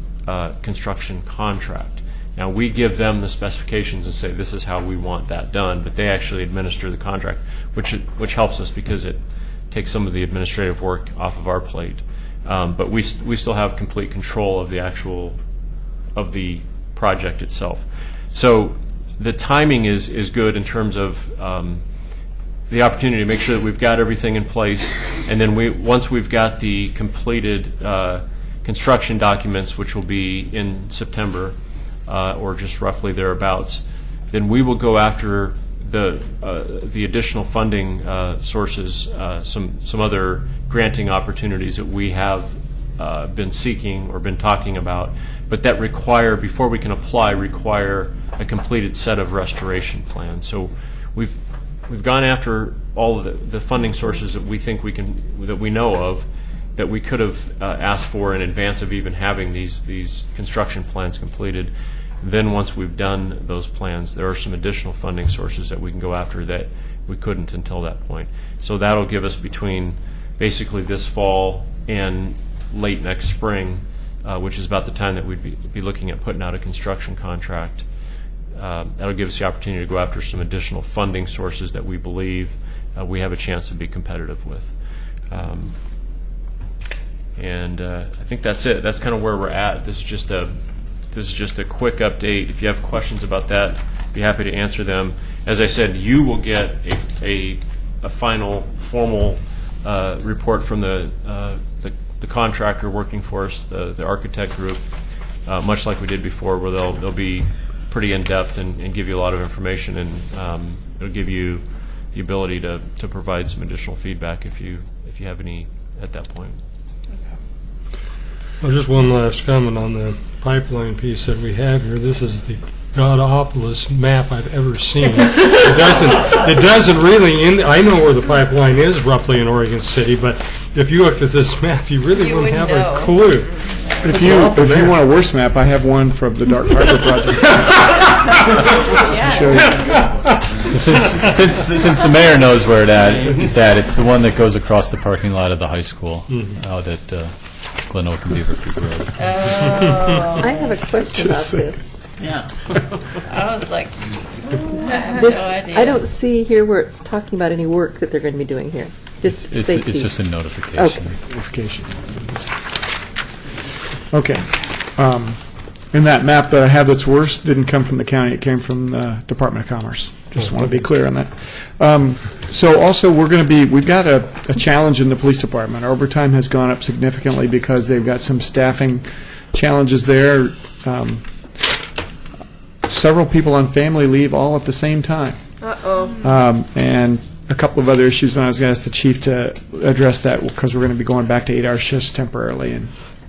construction contract. Now, we give them the specifications and say this is how we want that done, but they actually administer the contract, which helps us because it takes some of the administrative work off of our plate. But we still have complete control of the project itself. So the timing is good in terms of the opportunity to make sure that we've got everything in place, and then once we've got the completed construction documents, which will be in September, or just roughly thereabouts, then we will go after the additional funding sources, some other granting opportunities that we have been seeking or been talking about, but that require, before we can apply, require a completed set of restoration plans. So we've gone after all of the funding sources that we think that we know of, that we could have asked for in advance of even having these construction plans completed. Then once we've done those plans, there are some additional funding sources that we can go after that we couldn't until that point. So that'll give us between basically this fall and late next spring, which is about the time that we'd be looking at putting out a construction contract. That'll give us the opportunity to go after some additional funding sources that we believe we have a chance to be competitive with. And I think that's it. That's kind of where we're at. This is just a quick update. If you have questions about that, I'd be happy to answer them. As I said, you will get a final formal report from the contractor working for us, the architect group, much like we did before, where they'll be pretty in-depth and give you a lot of information, and it'll give you the ability to provide some additional feedback if you have any at that point. Well, just one last comment on the pipeline piece that we have here. This is the god-awfulest map I've ever seen. It doesn't really. I know where the pipeline is roughly in Oregon City, but if you looked at this map, you really wouldn't have a clue. If you want a worse map, I have one from the Dark Harbor project. Show you. So since the mayor knows where it's at, it's the one that goes across the parking lot of the high school out at Glen Oak and Beaver Creek Road. I have a question about this. Yeah. I was like, This, I don't see here where it's talking about any work that they're going to be doing here. Just safety. It's just a notification. Okay. Notification. Okay. And that map that I have that's worse didn't come from the county. It came from the Department of Commerce. Just want to be clear on that. So also we've got a challenge in the police department. Our overtime has gone up significantly because they've got some staffing challenges there. Several people on family leave all at the same time. And a couple of other issues, and I was going to ask the chief to address that because we're going to be going back to 8-hour shifts temporarily. And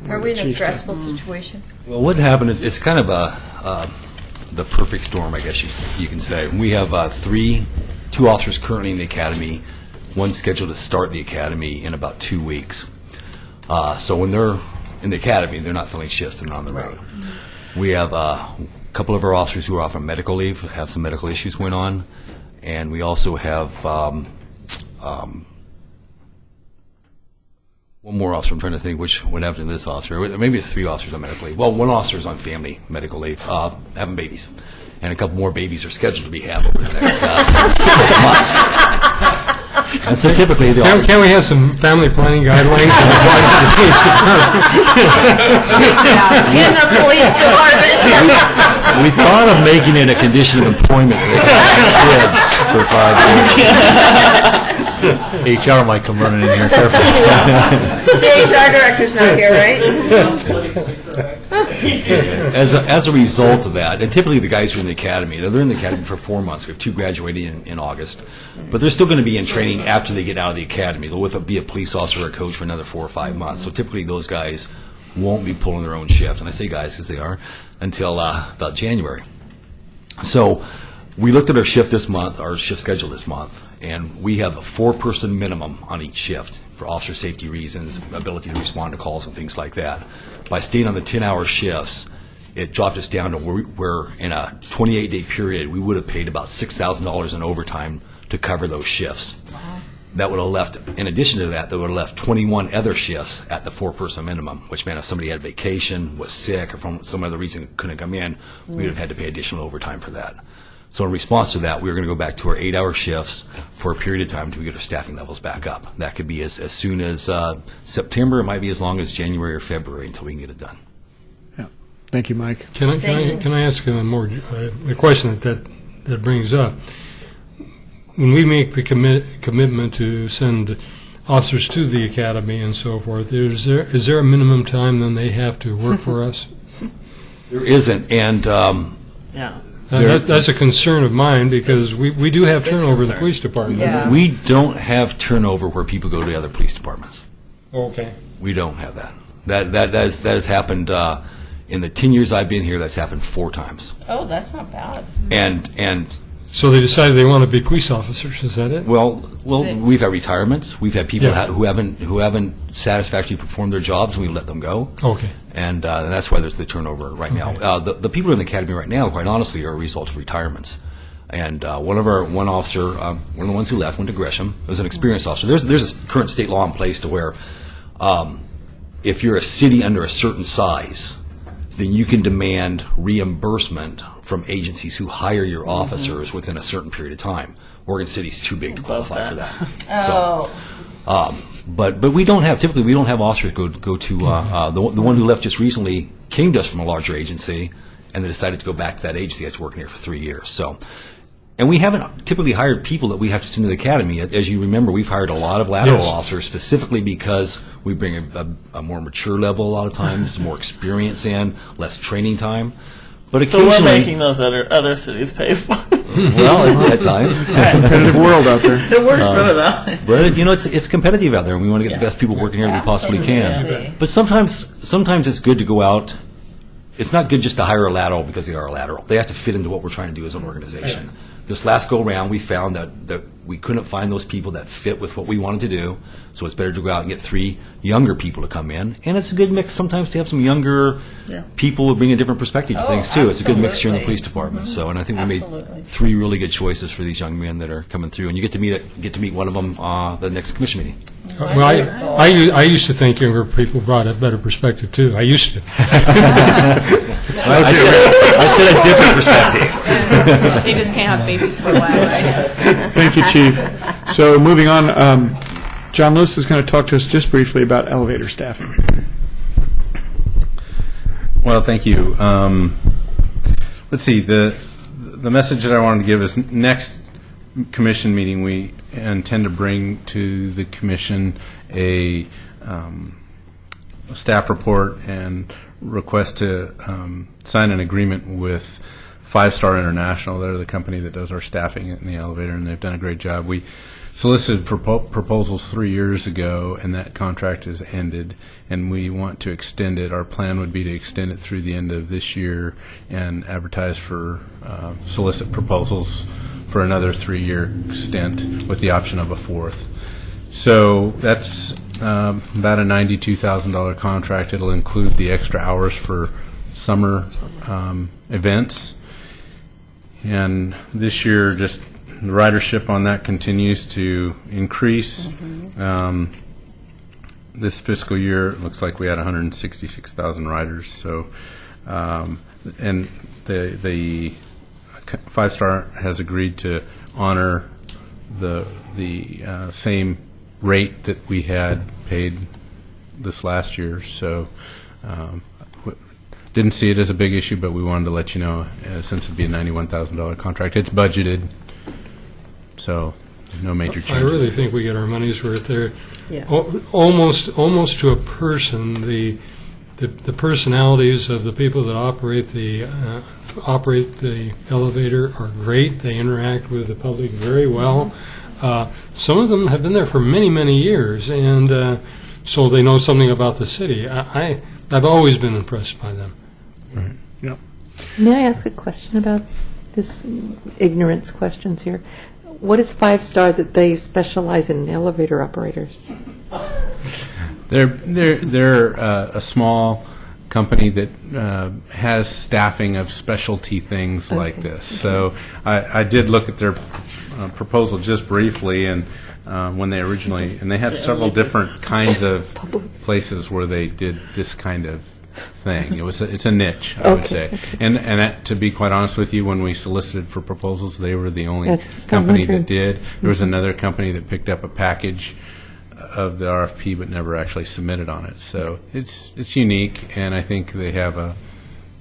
are we in a stressful situation? Well, what happened is it's kind of the perfect storm, I guess you can say. We have two officers currently in the academy, one scheduled to start the academy in about 2 weeks. So when they're in the academy, they're not filling shifts, they're not on the road. We have a couple of our officers who are off on medical leave, have some medical issues going on, and we also have one more officer. I'm trying to think what happened to this officer. Maybe it's 3 officers on medical leave. Well, one officer is on family medical leave, having babies. And a couple more babies are scheduled to be had over the next couple months. And so typically they Can we have some family planning guidelines? In the police department. We thought of making it a condition of employment that they have kids for 5 years. HR might come running in here carefully. The HR director's not here, right? As a result of that, and typically the guys who are in the academy, they're in the academy for 4 months. We have 2 graduating in August. But they're still going to be in training after they get out of the academy. They'll be a police officer or a coach for another 4 or 5 months. So typically those guys won't be pulling their own shift. And I say guys because they are, until about January. So we looked at our shift this month, our shift schedule this month, and we have a 4-person minimum on each shift for officer safety reasons, ability to respond to calls and things like that. By staying on the 10-hour shifts, it dropped us down to where in a 28-day period, we would have paid about $6,000 in overtime to cover those shifts. that would have left, in addition to that, would have left 21 other shifts at the 4-person minimum, which meant if somebody had vacation, was sick, or from some other reason couldn't come in, we would have had to pay additional overtime for that. So in response to that, we were going to go back to our 8-hour shifts for a period of time until we get our staffing levels back up. That could be as soon as September. It might be as long as January or February until we can get it done. Yeah. Thank you, Mike. Can I ask a question that brings up? When we make the commitment to send officers to the academy and so forth, is there a minimum time then they have to work for us? There isn't, and Yeah. That's a concern of mine because we do have turnover in the police department. Yeah. we don't have turnover where people go to the other police departments. Okay. We don't have that. That has happened in the 10 years I've been here. That's happened 4 times. Oh, that's not bad. And So they decided they want to be police officers. Is that it? well, we've had retirements. We've had people who haven't satisfactorily performed their jobs, and we let them go. Okay. And that's why there's the turnover right now. The people in the academy right now, quite honestly, are a result of retirements. And one officer, one of the ones who left, went to Gresham. Was an experienced officer. There's a current state law in place to where if you're a city under a certain size, then you can demand reimbursement from agencies who hire your officers within a certain period of time. Oregon City's too big to qualify for that. Oh. But we don't have officers go to the one who left just recently came to us from a larger agency, and they decided to go back to that agency after working here for 3 years. So, and we haven't typically hired people that we have to send to the academy. As you remember, we've hired a lot of lateral officers specifically because we bring a more mature level a lot of times, more experience in, less training time. But So occasionally, we're making those other cities pay for it. well, at times, It's a competitive world out there. It works better that way. but it's competitive out there, and we want to get the best people working here that we possibly can. Absolutely. But sometimes it's good to go out. It's not good just to hire a lateral because they are a lateral. They have to fit into what we're trying to do as an organization. This last go-around, we found that we couldn't find those people that fit with what we wanted to do, so it's better to go out and get 3 younger people to come in. And it's a good mix sometimes to have some younger people who bring a different perspective to things, too. It's a good mixture in the police department. So, and I think we made 3 really good choices for these young men that are coming through. And you get to meet one of them the next commission meeting. Well, I used to think younger people brought a better perspective, too. I used to. I said a different perspective. They just can't have babies for a while, right? Thank you, Chief. So moving on, John Lewis is going to talk to us just briefly about elevator staffing. Well, thank you. Let's see, the message that I wanted to give is next commission meeting, we intend to bring to the commission a staff report and request to sign an agreement with 5 Star International. They're the company that does our staffing in the elevator, and they've done a great job. We solicited proposals 3 years ago, and that contract has ended, and we want to extend it. Our plan would be to extend it through the end of this year and advertise for solicit proposals for another 3-year stint with the option of a 4th. So that's about a $92,000 contract. It'll include the extra hours for summer events. And this year, just the ridership on that continues to increase. This fiscal year, it looks like we had 166,000 riders. So, and the 5 Star has agreed to honor the same rate that we had paid this last year. So, didn't see it as a big issue, but we wanted to let you know, since it'd be a $91,000 contract, it's budgeted. So, no major changes. I really think we get our money's worth there. Yeah. Almost to a person, the personalities of the people that operate the elevator are great. They interact with the public very well. Some of them have been there for many, many years, and so they know something about the city. I've always been impressed by them. Right. Yep. May I ask a question about this ignorance questions here? What is 5 Star that they specialize in elevator operators? They're a small company that has staffing of specialty things like this. So I did look at their proposal just briefly, and when they originally, and they had several different kinds of places where they did this kind of thing. It's a niche, I would say. And to be quite honest with you, when we solicited for proposals, they were the only company that did. There was another company that picked up a package of the RFP but never actually submitted on it. So it's unique, and I think they have a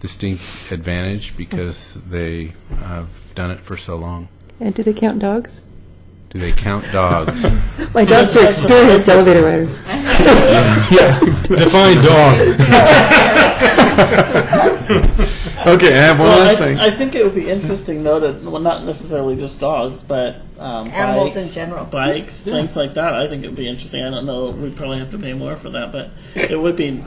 distinct advantage because they have done it for so long. And do they count dogs? Do they count dogs? My dogs are experienced elevator riders. Yeah. Define dog. Okay, I have one last thing. I think it would be interesting, though, to, well, not necessarily just dogs, but Animals bikes, in general. bikes, things like that. I think it would be interesting. I don't know. We'd probably have to pay more for that, but it would be,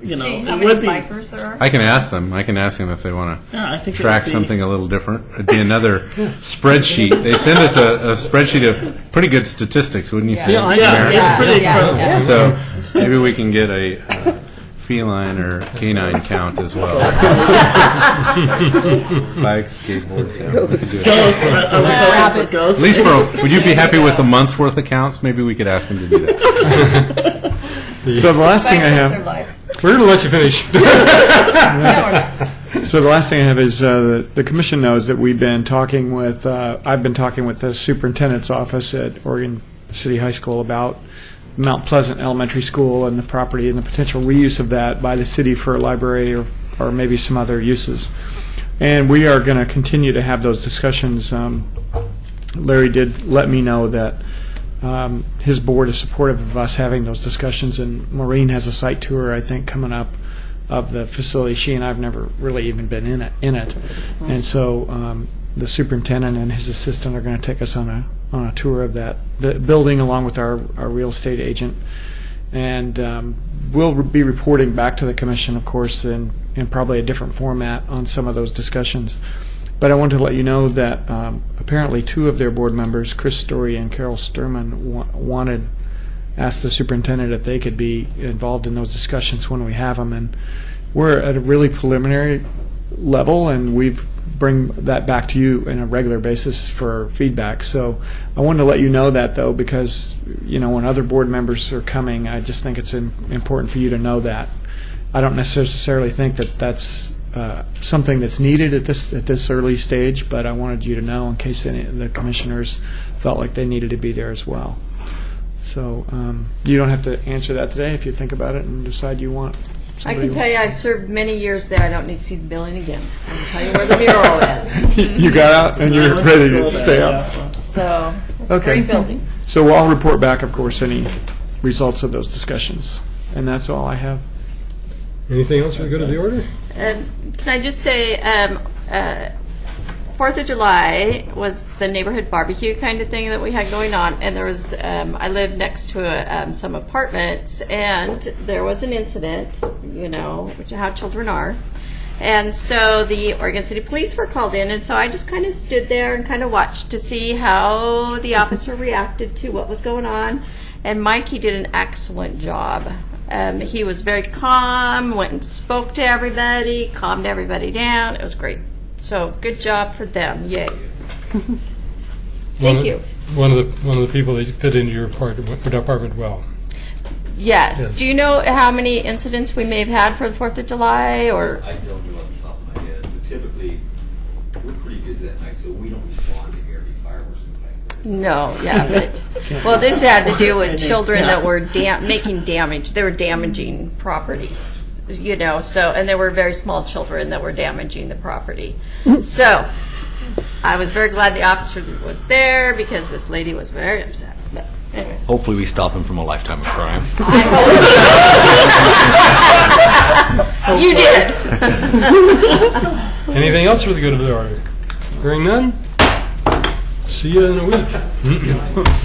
See it how would many be. bikers there are? I can ask them. If they want Yeah, I to think it track would be- something a little different. It'd be another spreadsheet. They send us a spreadsheet of pretty good statistics, wouldn't you say? It's pretty yeah. So maybe we can get a feline or canine count as well. Bikes, skateboards. Yeah, we could do it. Ghosts. I was hoping for ghosts. At least would you be happy with a month's worth of counts? Maybe we could ask them to do that. So the last thing I Their have. life. We're going to let you finish. So the last thing I have is the commission knows that we've been talking with, I've been talking with the superintendent's office at Oregon City High School about Mount Pleasant Elementary School and the property and the potential reuse of that by the city for a library or maybe some other uses. And we are going to continue to have those discussions. Larry did let me know that his board is supportive of us having those discussions, and Maureen has a site tour, I think, coming up of the facility. She and I have never really even been in it. And so the superintendent and his assistant are going to take us on a tour of that building along with our real estate agent. And we'll be reporting back to the commission, of course, in probably a different format on some of those discussions. But I wanted to let you know that apparently two of their board members, Chris Story and Carol Sturman, asked the superintendent if they could be involved in those discussions when we have them. And we're at a really preliminary level, and we've bring that back to you on a regular basis for feedback. So I wanted to let you know that, though, because when other board members are coming, I just think it's important for you to know that. I don't necessarily think that that's something that's needed at this early stage, but I wanted you to know in case any of the commissioners felt like they needed to be there as well. So you don't have to answer that today if you think about it and decide you want. I can tell you I've served many years there. I don't need to see the building again. I can tell you where the mural is. You got out and you're ready to stay up. So it's a great building. So I'll report back, of course, any results of those discussions. And that's all I have. Anything else for the good of the order? Can I just say, 4th of July was the neighborhood barbecue kind of thing that we had going on, and there was, I lived next to some apartments, and there was an incident, which is how children are. And so the Oregon City Police were called in, and so I just kind of stood there and kind of watched to see how the officer reacted to what was going on. And Mikey did an excellent job. He was very calm, went and spoke to everybody, calmed everybody down. It was great. So good job for them. Yay. Thank you. One of the people that fit into your department well. Yes. Do you know how many incidents we may have had for the 4th of July? Or I don't know off the top of my head, but typically we're pretty busy that night, so we don't respond to every fireworks and things. No, yeah. But, well, this had to do with children that were making damage. They were damaging property. So, and there were very small children that were damaging the property. So, I was very glad the officer was there because this lady was very upset. But anyways. Hopefully we stop him from a lifetime of crime. You did. Anything else for the good of the order? Hearing none? See you in a week.